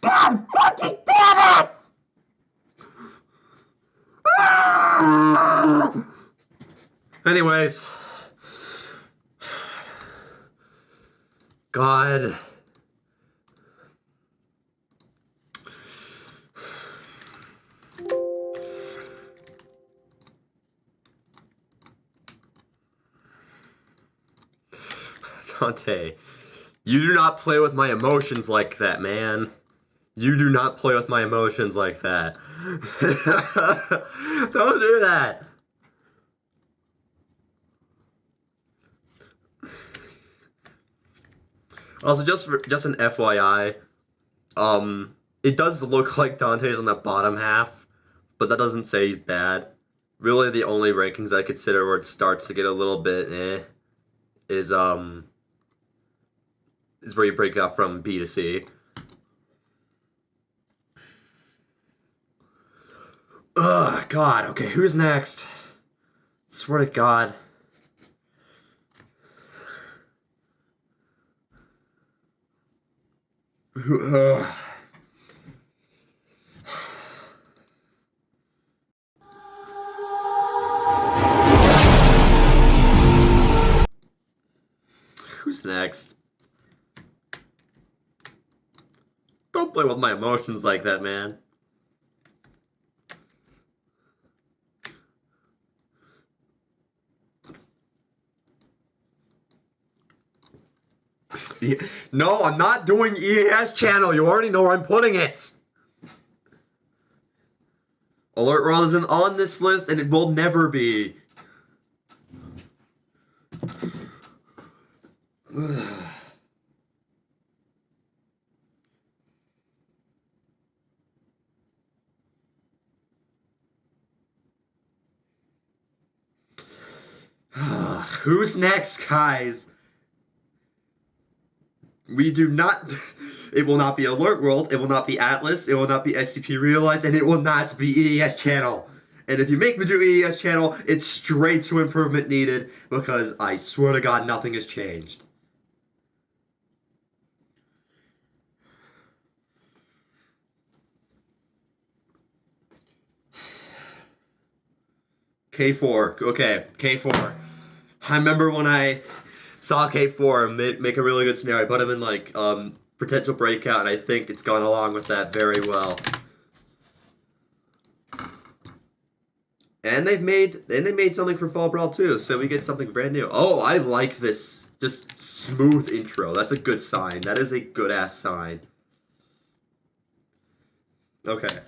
God fucking damn it! Anyways. God. Dante, you do not play with my emotions like that, man. You do not play with my emotions like that. Don't do that. Also, just an FYI, it does look like Dante's on the bottom half, but that doesn't say he's bad. Really, the only rankings I consider where it starts to get a little bit is where you break up from B to C. Ugh, God. Okay, who's next? Swear to God. Who's next? Don't play with my emotions like that, man. No, I'm not doing EAS channel. You already know where I'm putting it. Alert World isn't on this list, and it will never be. Who's next, guys? We do not... It will not be Alert World, it will not be Atlas, it will not be SCP Realize, and it will not be EAS channel. And if you make me do EAS channel, it's straight to improvement needed, because I swear to God, nothing has changed. K4, okay, K4. I remember when I saw K4 make a really good scenario. I put him in, like, potential breakout, and I think it's gone along with that very well. And they made something for Fall Brawl too, so we get something brand new. Oh, I like this just smooth intro. That's a good sign. That is a good-ass sign. Okay.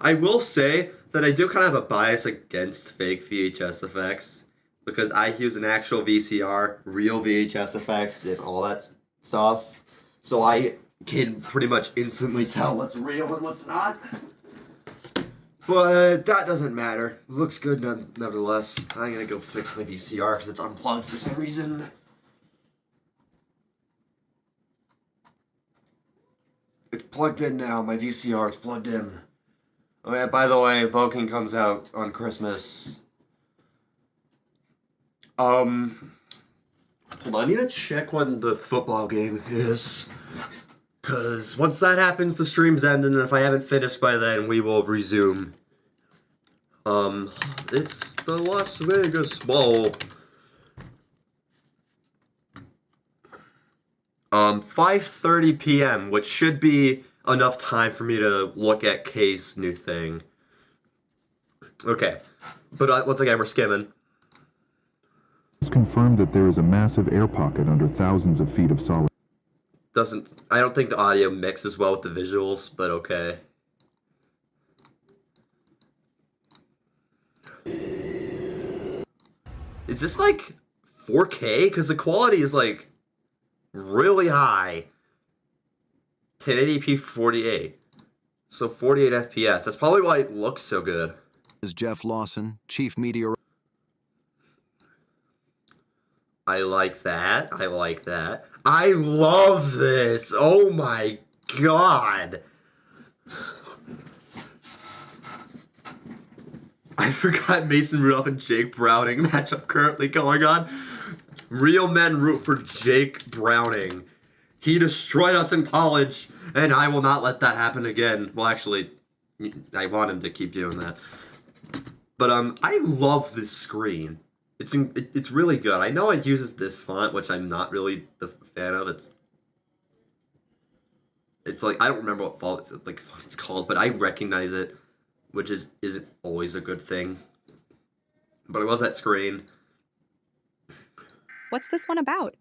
I will say that I do kind of have a bias against fake VHS effects, because I use an actual VCR, real VHS effects, and all that stuff. So I can pretty much instantly tell what's real and what's not. But that doesn't matter. Looks good nevertheless. I'm gonna go fix my VCR because it's unplugged for some reason. It's plugged in now. My VCR is plugged in. Oh yeah, by the way, Vulcan comes out on Christmas. Hold on, I need to check when the football game is. Because once that happens, the stream's ending, and if I haven't finished by then, we will resume. It's the Las Vegas Bowl. 5:30 p.m., which should be enough time for me to look at Kay's new thing. Okay, but once again, we're skimming. It's confirmed that there is a massive air pocket under thousands of feet of solid. I don't think the audio mixes well with the visuals, but okay. Is this like 4K? Because the quality is like really high. 1080p 48. So 48 FPS. That's probably why it looks so good. Is Jeff Lawson, Chief Meteorologist. I like that. I like that. I love this. Oh my God. I forgot Mason Rudolph and Jake Browning matchup currently going on. Real men root for Jake Browning. He destroyed us in college, and I will not let that happen again. Well, actually, I want him to keep doing that. But I love this screen. It's really good. I know it uses this font, which I'm not really the fan of. It's like I don't remember what font it's called, but I recognize it, which isn't always a good thing. But I love that screen. What's this one about?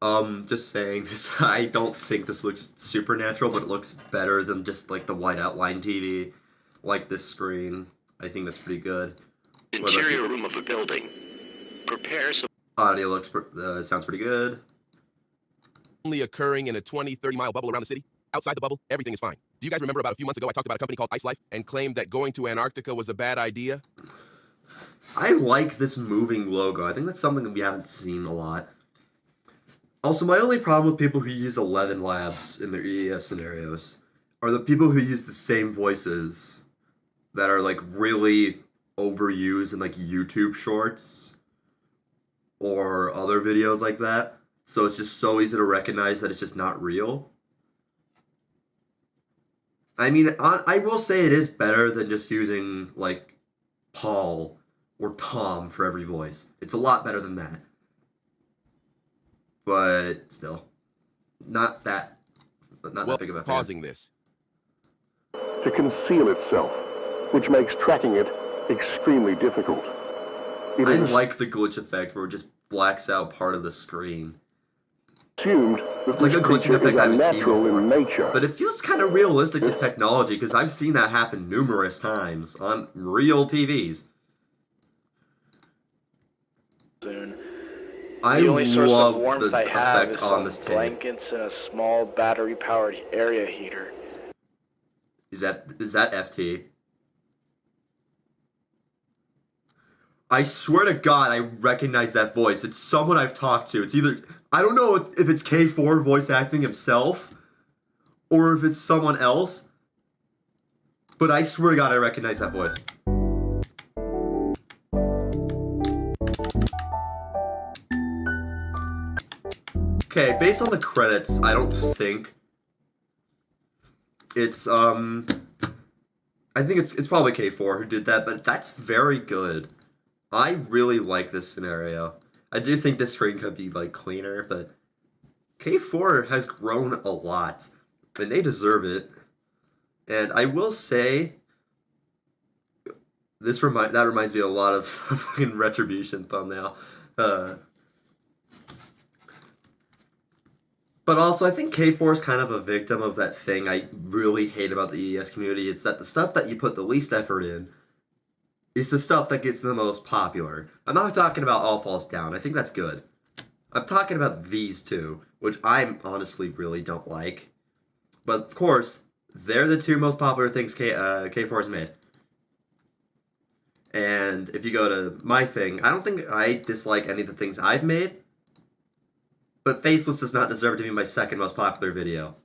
Just saying this. I don't think this looks supernatural, but it looks better than just like the white outline TV, like this screen. I think that's pretty good. Interior room of a building. Prepare some. Audio looks sounds pretty good. Only occurring in a 20-30 mile bubble around the city. Outside the bubble, everything is fine. Do you guys remember about a few months ago I talked about a company called Ice Life and claimed that going to Antarctica was a bad idea? I like this moving logo. I think that's something that we haven't seen a lot. Also, my only problem with people who use 11 labs in their EAS scenarios are the people who use the same voices that are like really overused in like YouTube shorts or other videos like that. So it's just so easy to recognize that it's just not real. I mean, I will say it is better than just using like Paul or Tom for every voice. It's a lot better than that. But still, not that big of a fan. Pausing this. To conceal itself, which makes tracking it extremely difficult. I like the glitch effect where it just blacks out part of the screen. Assumed It's like a glitching effect I haven't seen before. in nature. But it feels kind of realistic to technology because I've seen that happen numerous times on real TVs. I The only source love of warmth the I have is effect on some this tape. blankets and a small battery-powered area heater. Is that FT? I swear to God, I recognize that voice. It's someone I've talked to. It's either, I don't know if it's K4 voice acting himself, or if it's someone else, but I swear to God, I recognize that voice. Okay, based on the credits, I don't think it's, I think it's probably K4 who did that, but that's very good. I really like this scenario. I do think this screen could be, like, cleaner, but K4 has grown a lot, and they deserve it. And I will say, that reminds me a lot of fucking Retribution thumbnail. But also, I think K4 is kind of a victim of that thing I really hate about the EAS community. It's that the stuff that you put the least effort in is the stuff that gets the most popular. I'm not talking about All Falls Down. I think that's good. I'm talking about these two, which I honestly really don't like. But of course, they're the two most popular things K4's made. And if you go to my thing, I don't think I dislike any of the things I've made. But Faceless does not deserve to be my second most popular video.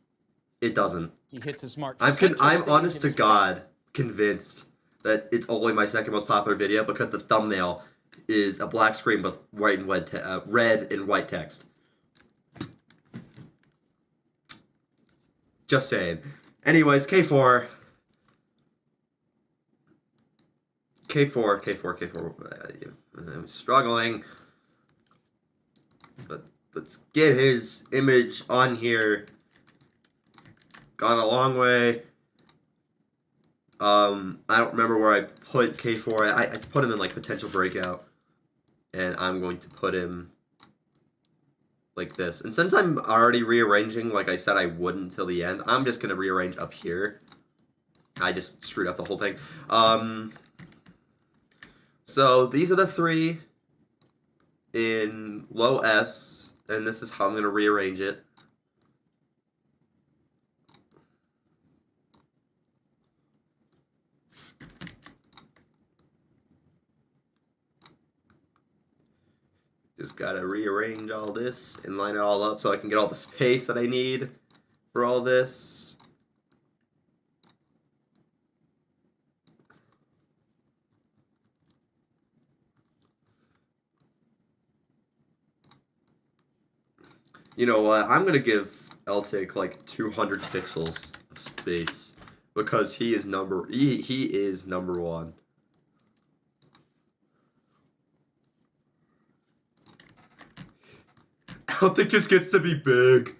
It doesn't. He hits his mark. I'm honest to God convinced that it's only my second most popular video because the thumbnail is a black screen with red and white text. Just saying. Anyways, K4. I'm struggling. But let's get his image on here. Gone a long way. I don't remember where I put K4. I put him in like potential breakout. And I'm going to put him like this. And since I'm already rearranging like I said I wouldn't until the end, I'm just going to rearrange up here. I just screwed up the whole thing. So these are the three in low S. And this is how I'm going to rearrange it. Just gotta rearrange all this and line it all up so I can get all the space that I need for all this. You know what? I'm gonna give Eltic like 200 pixels of space because he is number one. Eltic just gets to be big.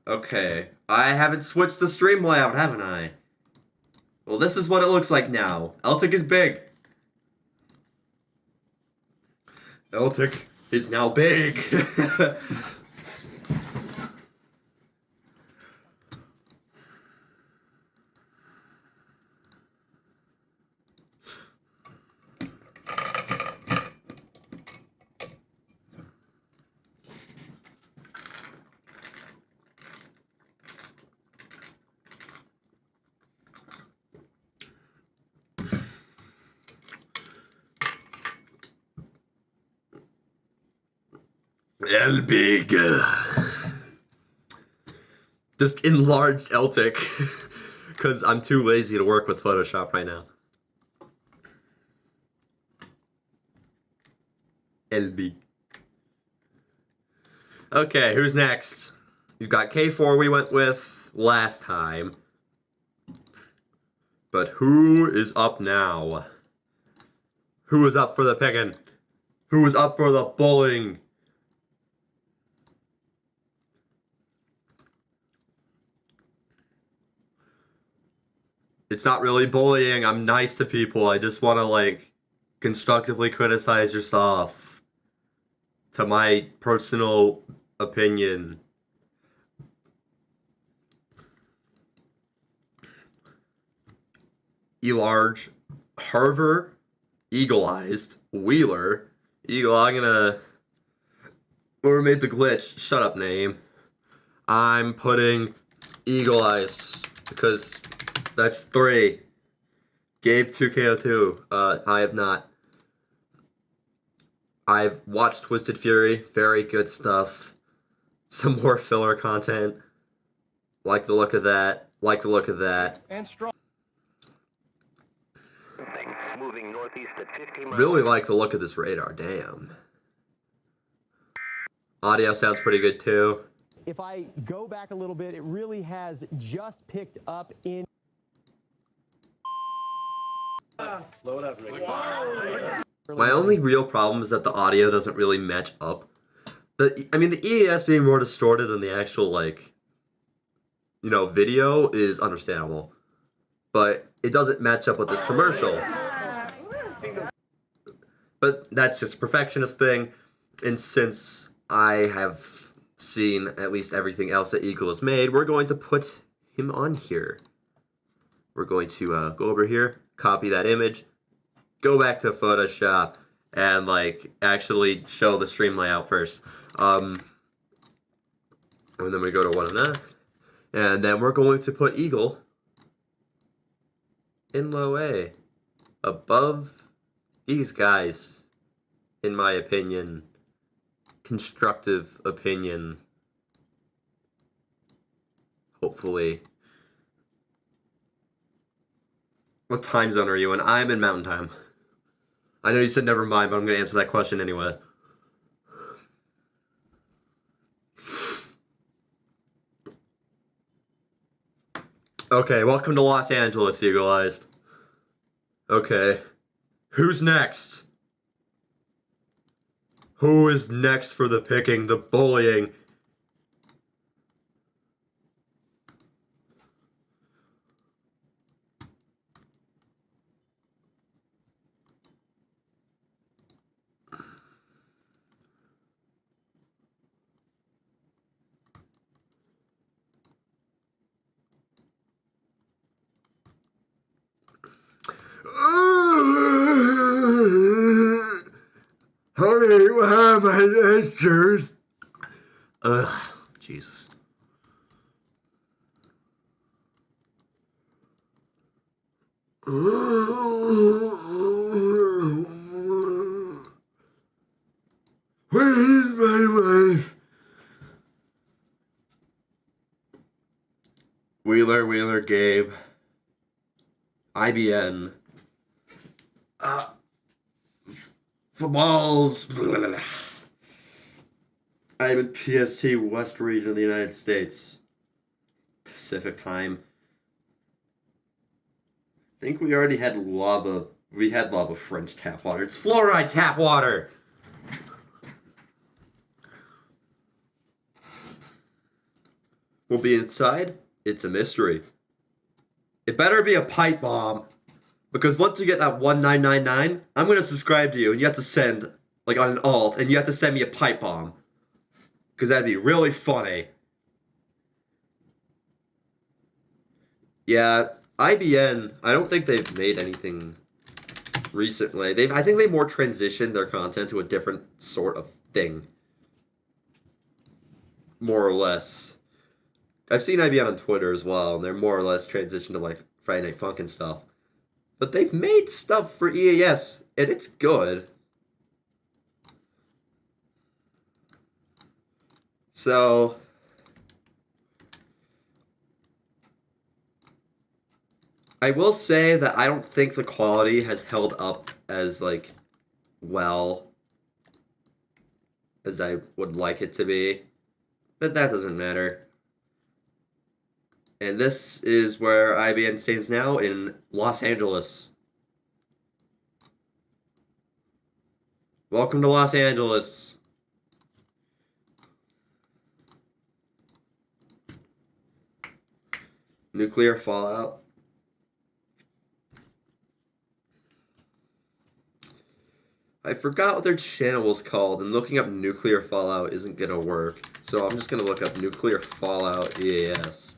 Okay, I haven't switched the stream layout, haven't I? Well, this is what it looks like now. Eltic is big. Eltic is now big. El big. Just enlarged Eltic. Because I'm too lazy to work with Photoshop right now. El big. Okay, who's next? You've got K4 we went with last time. But who is up now? Who is up for the picking? Who is up for the bullying? It's not really bullying. I'm nice to people. I just want to, like, constructively criticize your stuff. To my personal opinion. E-large, Harver, Eagle-Eyed, Wheeler, Eagle, I'm gonna... Whoever made the glitch, shut up, name. I'm putting Eagle-Eyed, because that's 3. Gabe 2KO2, I have not. I've watched Twisted Fury, very good stuff. Some more filler content. Like the look of that, like the look of that. And strong. Moving northeast at 50 miles. Really like the look of this radar, damn. Audio sounds pretty good too. If I go back a little bit, it really has just picked up in... Blow it up, Rick. My only real problem is that the audio doesn't really match up. I mean, the EAS being more distorted than the actual, like, you know, video is understandable. But it doesn't match up with this commercial. But that's just a perfectionist thing. And since I have seen at least everything else that Eagle has made, we're going to put him on here. We're going to go over here, copy that image, go back to Photoshop, and, like, actually show the stream layout first. And then we go to 1.5. And then we're going to put Eagle in low A. Above these guys, in my opinion. Constructive opinion. Hopefully. What time zone are you in? I'm in Mountain Time. I know you said never mind, but I'm going to answer that question anyway. Okay, welcome to Los Angeles, Eagle-Eyed. Okay. Who's next? Who is next for the picking, the bullying? Honey, where are my dentures? Ugh, Jesus. Where's my wife? Wheeler, Gabe. IBN. Footballs. I'm in PST West region of the United States. Pacific time. I think we already had lava. We had lava French tap water. It's fluoride tap water! will be inside, it's a mystery. It better be a pipe bomb. Because once you get that 1999, I'm going to subscribe to you and you have to send, like on an alt, and you have to send me a pipe bomb. Because that'd be really funny. Yeah, IBN, I don't think they've made anything recently. I think they more transitioned their content to a different sort of thing. More or less. I've seen IBN on Twitter as well, and they're more or less transitioned to like Friday Night Funk and stuff. But they've made stuff for EAS, and it's good. So, I will say that I don't think the quality has held up as, like, well as I would like it to be. But that doesn't matter. And this is where IBN stands now in Los Angeles. Welcome to Los Angeles. Nuclear fallout. I forgot what their channel was called, and looking up nuclear fallout isn't gonna work. So I'm just gonna look up nuclear fallout EAS.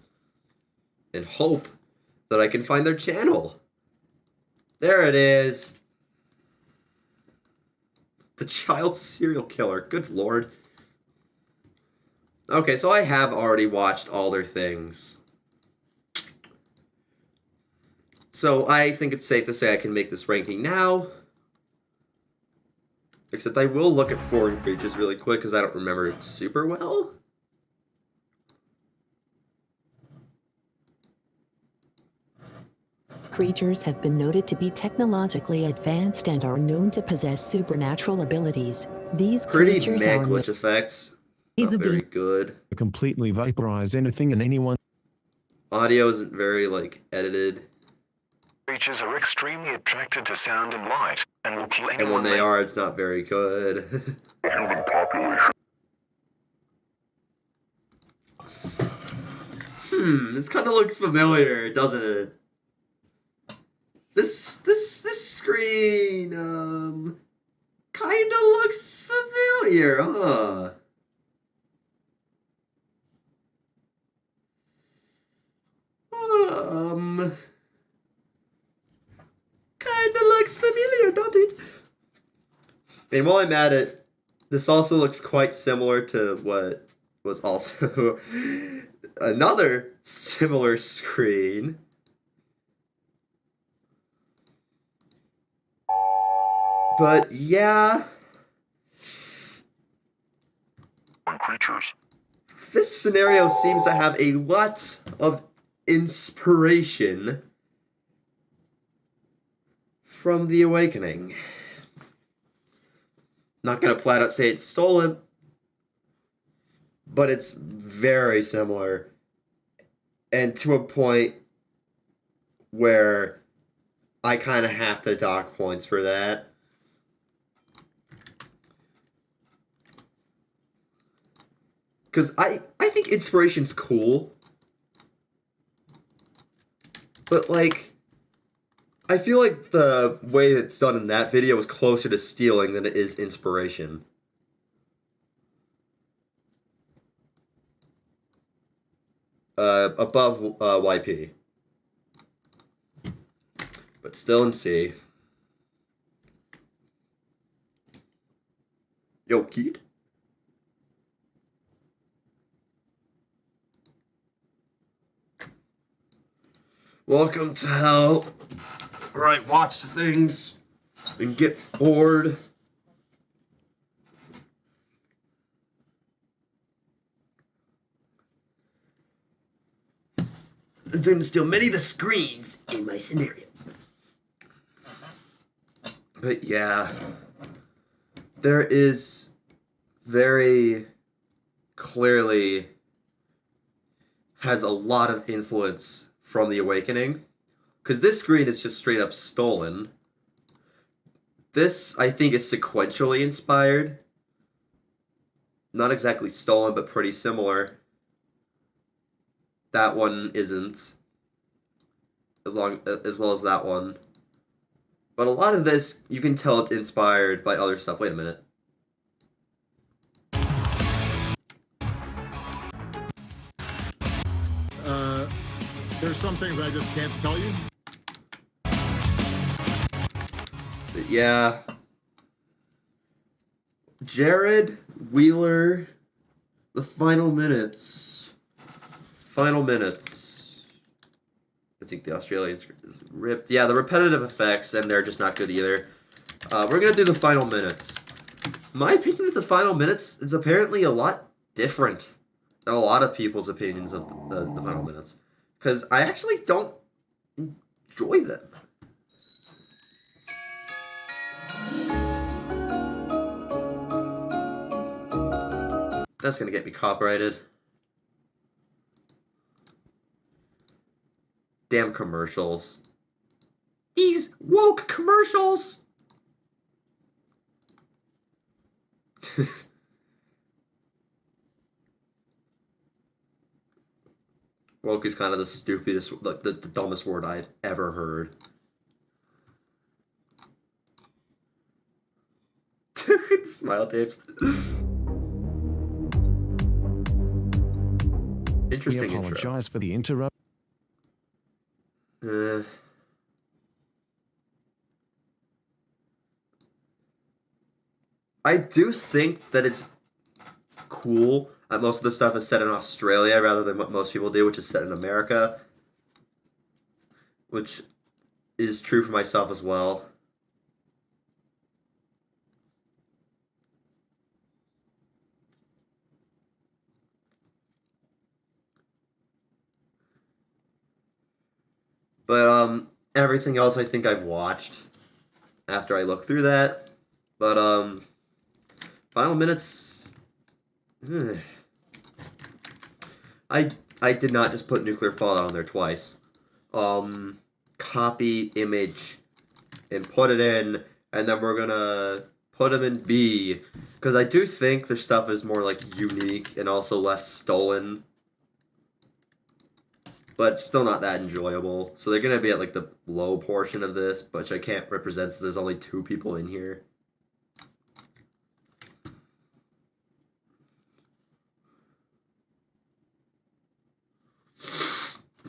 And hope that I can find their channel. There it is. The child serial killer. Good lord. Okay, so I have already watched all their things. So I think it's safe to say I can make this ranking now. Except I will look at foreign creatures really quick because I don't remember it super well. Creatures have been noted to be technologically advanced and are known to possess supernatural abilities. These pretty creatures meh are glitch effects. Not very good. Completely vaporize anything and anyone. Audio isn't very, like, edited. Creatures are extremely attracted to sound and light, and will kill anyone. And when they are, it's not very good. Human population. This kind of looks familiar, doesn't it? This screen, kind of looks familiar, huh? Kind of looks familiar, don't it? And while I'm at it, this also looks quite similar to what was also another similar screen. But yeah, creatures. This scenario seems to have a lot of inspiration from The Awakening. Not gonna flat out say it's stolen, but it's very similar, and to a point where I kind of have to dock points for that. Because I think inspiration's cool. But, like, I feel like the way it's done in that video is closer to stealing than it is inspiration. Above YP. But still in C. Yo, kid. Welcome to hell, where I watch things and get bored. I'm going to steal many of the screens in my scenario. But yeah, there is very clearly has a lot of influence from The Awakening, because this screen is just straight up stolen. This, I think, is sequentially inspired. Not exactly stolen, but pretty similar. that one isn't. As well as that one. But a lot of this, you can tell it's inspired by other stuff. Wait a minute. There's some things I just can't tell you. But yeah. Jared Wheeler, the final minutes. Final minutes. I think the Australian script is ripped. Yeah, the repetitive effects, and they're just not good either. We're going to do the final minutes. My opinion of the final minutes is apparently a lot different than a lot of people's opinions of the final minutes. Because I actually don't enjoy them. That's going to get me copyrighted. Damn commercials. These woke commercials! Woke is kind of the stupidest, like the dumbest word I've ever heard. Smile tapes. Interesting. We apologize for the interrupt. I do think that it's cool that most of the stuff is set in Australia rather than what most people do, which is set in America. Which is true for myself as well. But, everything else I think I've watched after I look through that. But, final minutes. I did not just put nuclear fallout on there twice. Copy image and put it in, and then we're gonna put them in B, because I do think their stuff is more like unique and also less stolen, but still not that enjoyable. So they're gonna be at like the low portion of this, which I can't represent since there's only 2 people in here.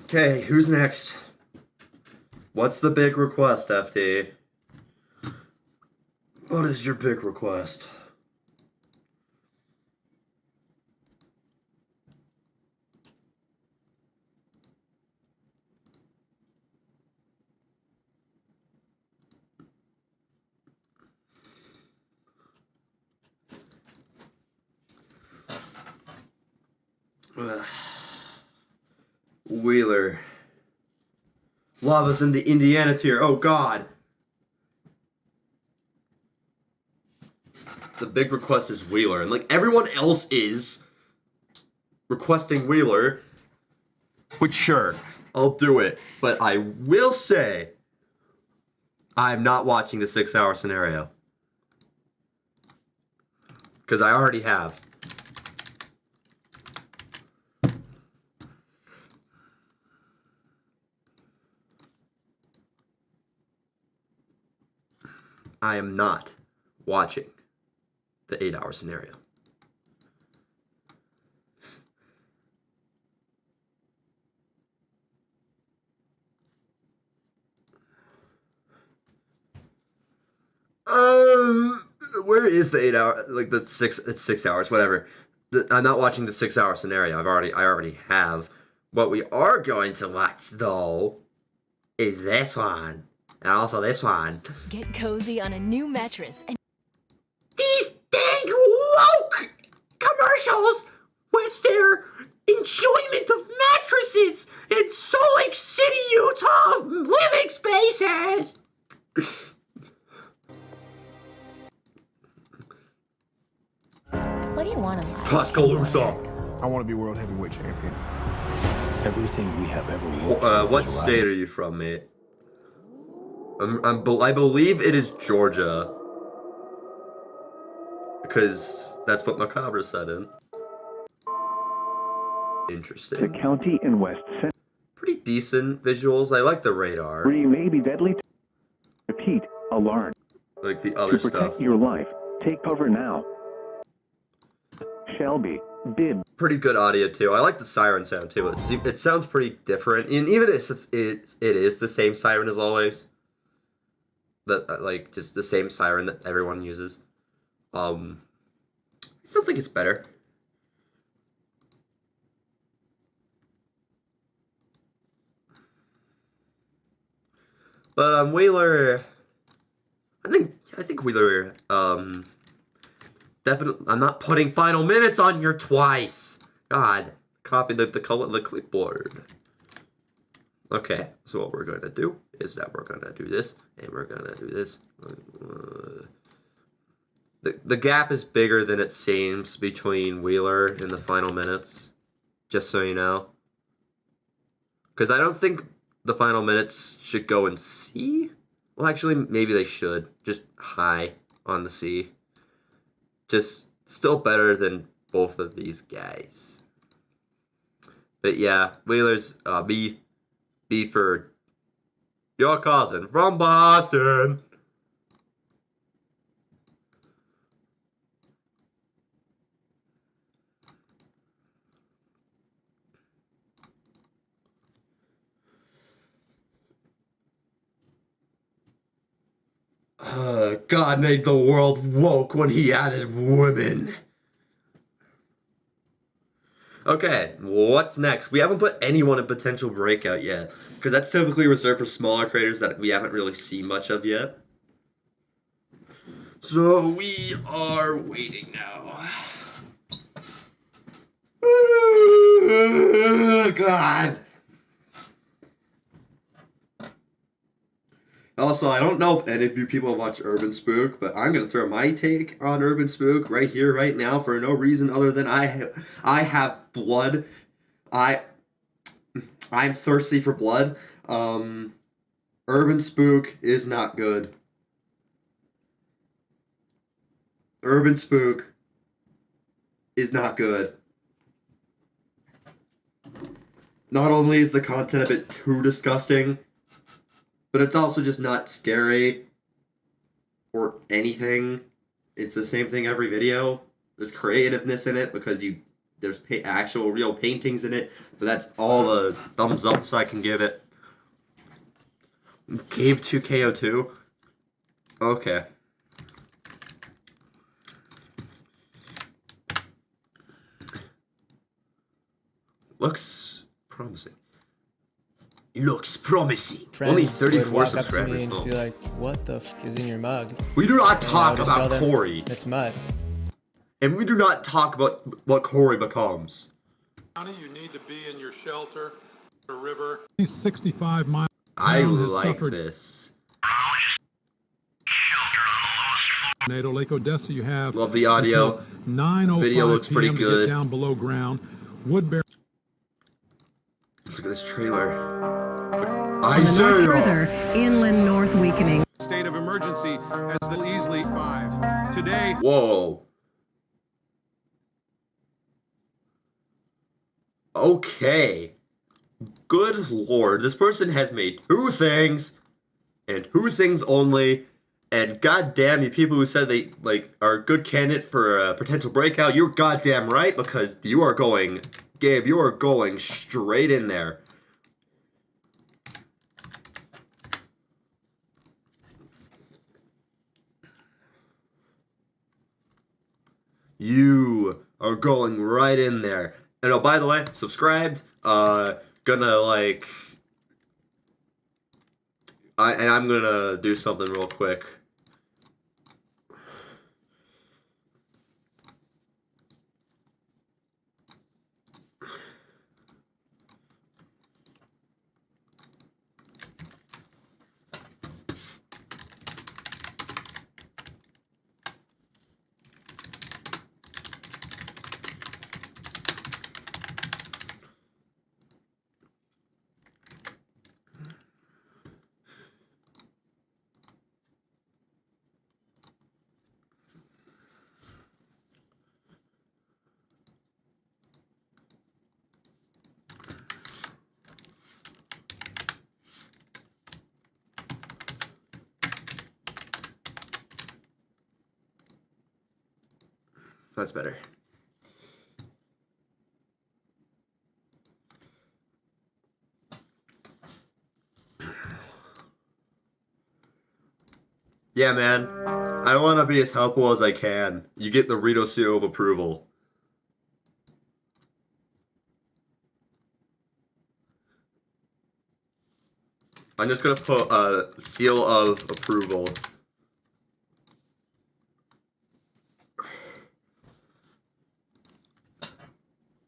Okay, who's next? What's the big request, FT? What is your big request? Wheeler. Lava's in the Indiana tier. Oh, God. The big request is Wheeler. And, like, everyone else is requesting Wheeler. Which, sure, I'll do it. But I will say, I'm not watching the 6-hour scenario. Because I already have. I am not watching the 8-hour scenario. Where is the 8-hour? Like the 6? It's 6 hours. Whatever. I'm not watching the 6-hour scenario. I already have. What we are going to watch though is this one. And also this one. Get cozy on a new mattress and These dang woke commercials with their enjoyment of mattresses in Salt Lake City, Utah living spaces. What do you want in life? Tuscaloosa. I want to be world heavyweight champion. Everything we have ever wanted. What state are you from, mate? I believe it is Georgia. Because that's what Macabre said in. Interesting. The county in West Central. Pretty decent visuals. I like the radar. May be deadly. Repeat, alarm. Like the other to protect stuff. your life, take cover now. Shelby, bib. Pretty good audio too. I like the siren sound too. It sounds pretty different, and even if it is the same siren as always. That like just the same siren that everyone uses. I still think it's better. But Wheeler, I think Wheeler, definitely. I'm not putting final minutes on here twice. God, copy the color of the clipboard. Okay, so what we're gonna do is that we're gonna do this and we're gonna do this. The gap is bigger than it seems between Wheeler and the final minutes, just so you know. Because I don't think the final minutes should go in C. Well, actually, maybe they should. Just high on the C. Just still better than both of these guys. But yeah, Wheeler's B for your cousin from Boston. God made the world woke when he added women. Okay, what's next? We haven't put anyone in potential breakout yet, because that's typically reserved for smaller creators that we haven't really seen much of yet. So we are waiting now. God. Also, I don't know if any of you people watch Urban Spook, but I'm going to throw my take on Urban Spook right here, right now, for no reason other than I have blood. I'm thirsty for blood. Urban Spook is not good. Urban Spook is not good. Not only is the content a bit too disgusting, but it's also just not scary or anything. It's the same thing every video. There's creativeness in it because there's actual real paintings in it, but that's all the thumbs ups I can give it. Cave 2KO2. Okay. Looks promising. Looks promising. Friends only 34 would walk up to me subscribers. and just be like, "What the f is in your mug?" We do not And I talk would just tell about them, Corey. It's mud. And we do not talk about what Corey becomes. You need to be in your shelter. The river. 65 miles. I Town has like suffered this. tornado. Lake Odessa, you have. Love the audio. 9:05 Video looks pretty PM to good. Get down below ground. Woodbury. Look at this trailer. On the north further, inland north weakening. State of emergency as the easily 5. Today. Whoa. Okay. Good lord. This person has made 2 things. And 2 things only. And goddamn, you people who said they are a good candidate for a potential breakout, you're goddamn right, because you are going, Gabe, you are going straight in there. You are going right in there. And oh, by the way, subscribed. I'm gonna do something real quick. That's better. Yeah, man. I want to be as helpful as I can. You get the Rito seal of approval. I'm just gonna put a seal of approval.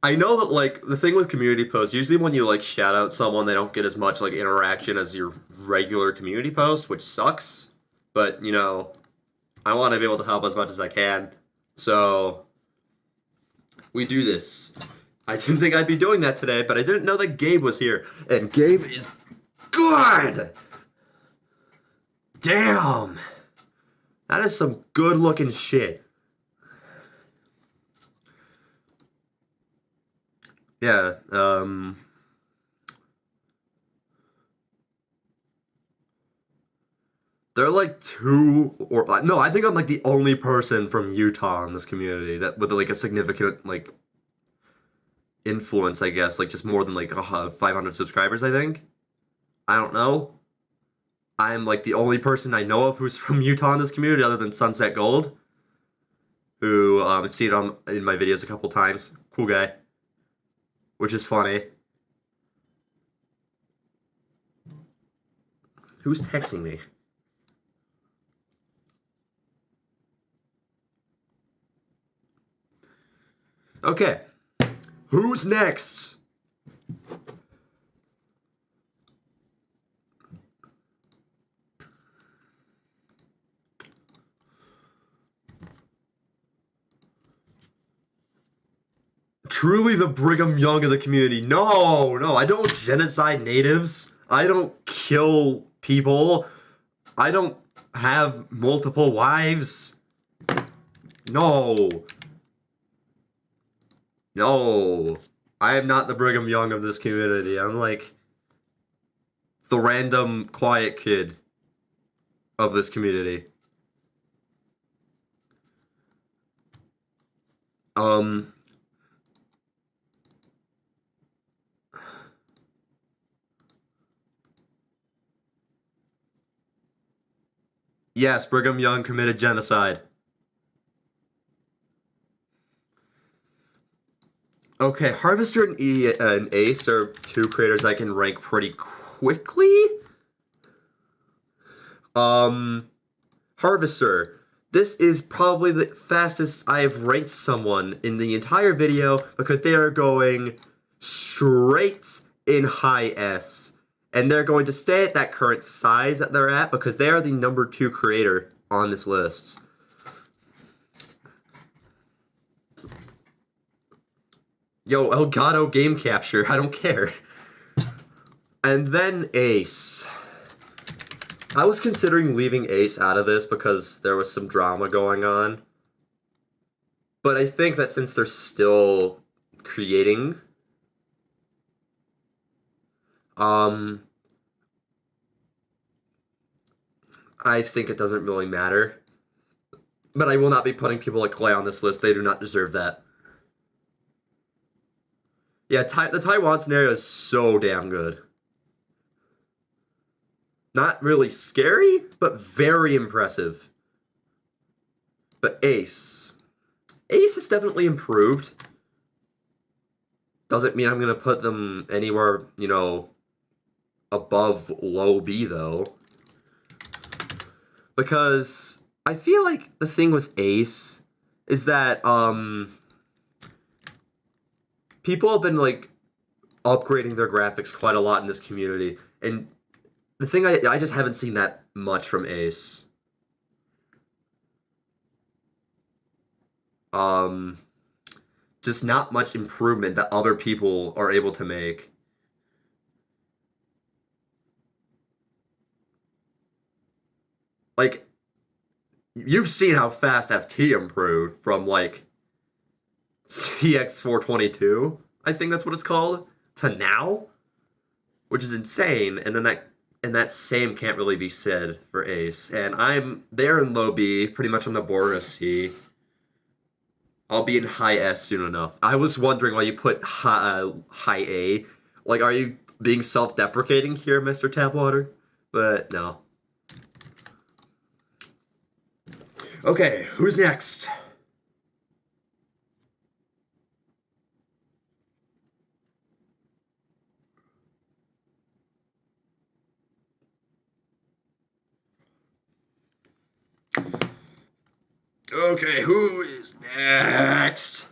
I know that, like, the thing with community posts, usually when you, like, shout out someone, they don't get as much, like, interaction as your regular community post, which sucks. But, you know, I want to be able to help as much as I can. So, we do this. I didn't think I'd be doing that today, but I didn't know that Gabe was here. And Gabe is good! Damn! That is some good-looking shit. Yeah, there are like two, or no, I think I'm like the only person from Utah in this community that with like a significant like influence, I guess, like just more than like 500 subscribers, I think. I don't know. I'm like the only person I know of who's from Utah in this community other than Sunset Gold, who I've seen in my videos a couple times. Cool guy. Which is funny. Who's texting me? Okay. Who's next? Truly the Brigham Young of the community. No, I don't genocide natives. I don't kill people. I don't have multiple wives. No. I am not the Brigham Young of this community. I'm like the random quiet kid of this community. Yes, Brigham Young committed genocide. Okay, Harvester and Ace are two creators I can rank pretty quickly. Harvester. This is probably the fastest I have ranked someone in the entire video because they are going straight in high S. And they're going to stay at that current size that they're at because they are the number 2 creator on this list. Yo, Elgato game capture, I don't care. And then Ace. I was considering leaving Ace out of this because there was some drama going on. But I think that since they're still creating, I think it doesn't really matter. But I will not be putting people like Clay on this list. They do not deserve that. Yeah, the Taiwan scenario is so damn good. Not really scary, but very impressive. But Ace. Ace has definitely improved. Doesn't mean I'm going to put them anywhere, you know, above low B, though. Because I feel like the thing with Ace is that, people have been, like, upgrading their graphics quite a lot in this community. And the thing, I just haven't seen that much from Ace. Just not much improvement that other people are able to make. Like, you've seen how fast FT improved from, like, CX422, I think that's what it's called, to now, which is insane. And then that same can't really be said for Ace. And I'm there in low B, pretty much on the border of C. I'll be in high S soon enough. I was wondering why you put high A. Like, are you being self-deprecating here, Mr. Tapwater? But no. Okay, who's next? Okay, who is next?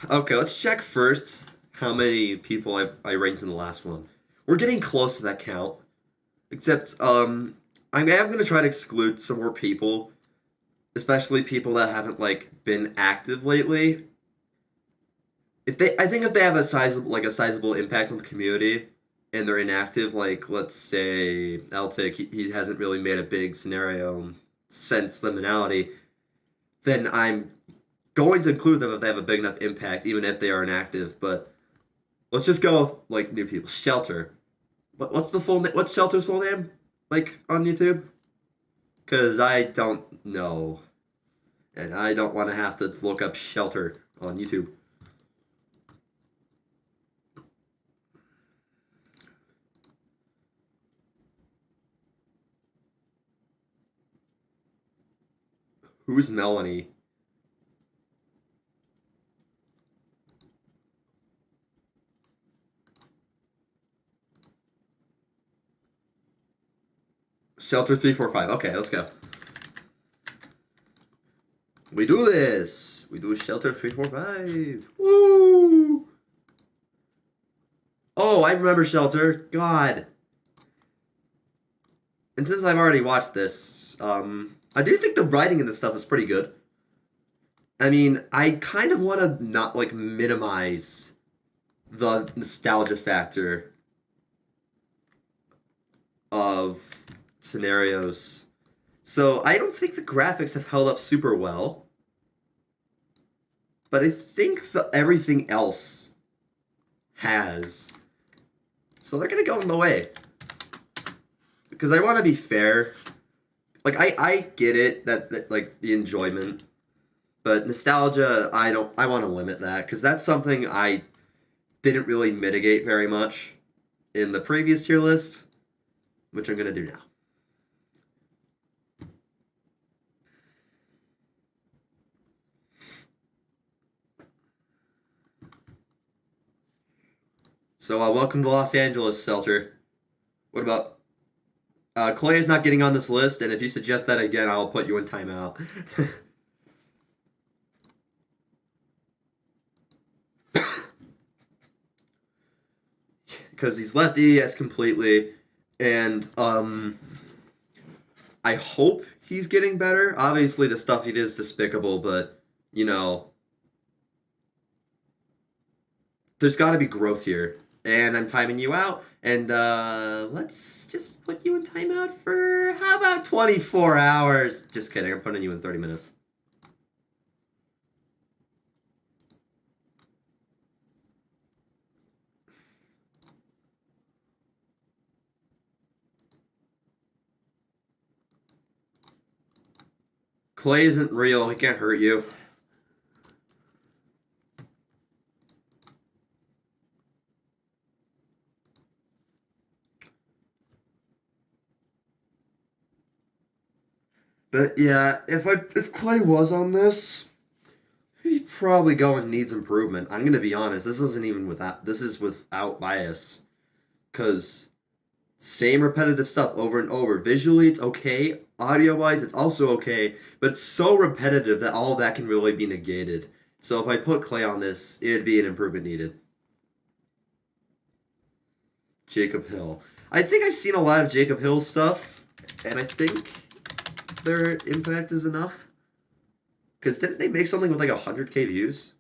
Okay, let's check first how many people I ranked in the last one. We're getting close to that count. Except, I am going to try to exclude some more people. Especially people that haven't, like, been active lately. I think if they have a sizable impact on the community, and they're inactive, like, let's say, Eltic, he hasn't really made a big scenario since Liminality, then I'm going to include them if they have a big enough impact, even if they are inactive. But let's just go with, like, new people. Shelter. What's Shelter's full name? Like, on YouTube? Because I don't know. And I don't want to have to look up Shelter on YouTube. Who's Melanie? Shelter 345. Okay, let's go. We do this. We do Shelter 345. Woo! Oh, I remember Shelter. God. And since I've already watched this, I do think the writing in this stuff is pretty good. I mean, I kind of want to not, like, minimize the nostalgia factor of scenarios. So, I don't think the graphics have held up super well. But I think everything else has. So, they're going to go in the way. Because I want to be fair. Like, I get it, that like, the enjoyment. But nostalgia, I want to limit that. Because that's something I didn't really mitigate very much in the previous tier list. Which I'm going to do now. So, welcome to Los Angeles, Shelter. What about... Clay is not getting on this list, and if you suggest that again, I'll put you in timeout. Because he's left EAS completely, and, I hope he's getting better. Obviously, the stuff he did is despicable, but, you know, there's gotta be growth here. And I'm timing you out, and let's just put you in timeout for, how about 24 hours? Just kidding, I'm putting you in 30 minutes. Clay isn't real, he can't hurt you. But yeah, if Clay was on this, he'd probably go and needs improvement. I'm gonna be honest, this isn't even without, this is without bias. Cause same repetitive stuff over and over. Visually it's okay, audio-wise it's also okay, but it's so repetitive that all of that can really be negated. So if I put Clay on this, it'd be an improvement needed. Jacob Hill. I think I've seen a lot of Jacob Hill stuff, and I think their impact is enough. Because didn't they make something with like 100k views?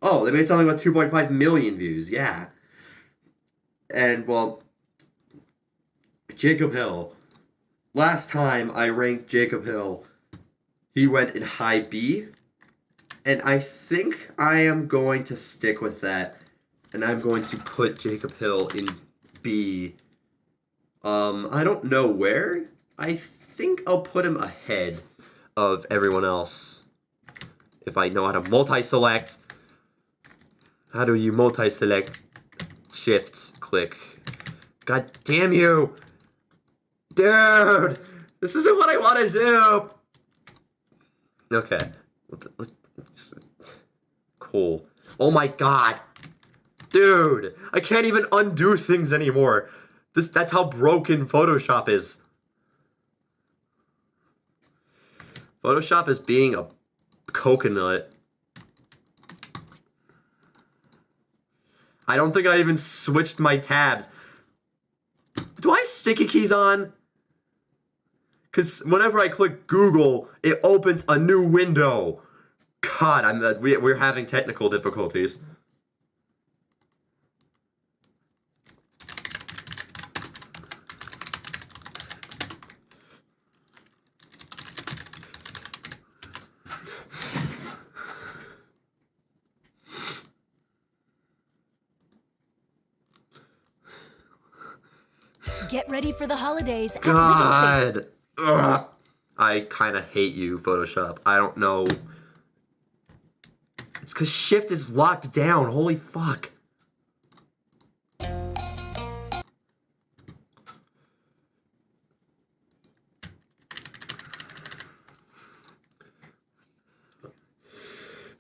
Oh, they made something with 2.5 million views, yeah. And, well, Jacob Hill. Last time I ranked Jacob Hill, he went in high B. And I think I am going to stick with that. And I'm going to put Jacob Hill in B. I don't know where. I think I'll put him ahead of everyone else. If I know how to multi-select. How do you multi-select? Shift, click. God damn you! Dude! This isn't what I want to do! Okay. Cool. Oh my god! Dude! I can't even undo things anymore! That's how broken Photoshop is. Photoshop is being a coconut. I don't think I even switched my tabs. Do I have sticky keys on? Because whenever I click Google, it opens a new window. God, we're having technical difficulties. Get ready for the holidays at God. Ugh. I kind of hate you, Photoshop. I don't know. It's because Shift is locked down. Holy fuck.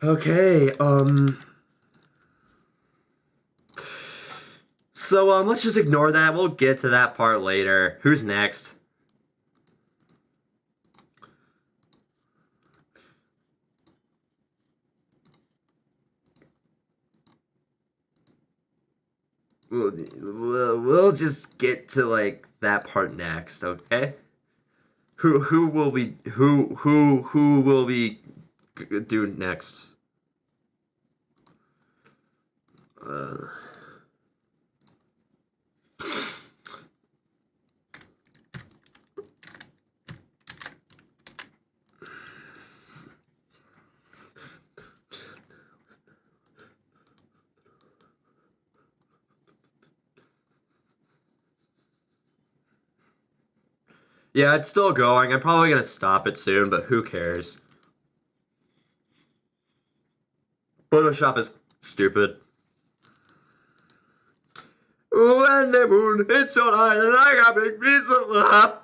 Okay, So, let's just ignore that. We'll get to that part later. Who's next? We'll just get to, like, that part next, okay? Who will we do next? Yeah, it's still going. I'm probably gonna stop it soon, but who cares? Photoshop is stupid. When the moon hits your eye, and I got big piece of love.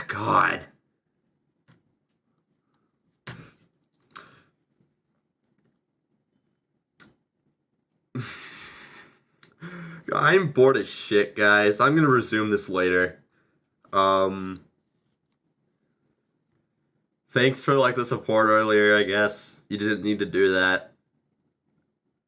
God. I'm bored as shit, guys. I'm gonna resume this later. Thanks for, like, the support earlier, I guess. You didn't need to do that.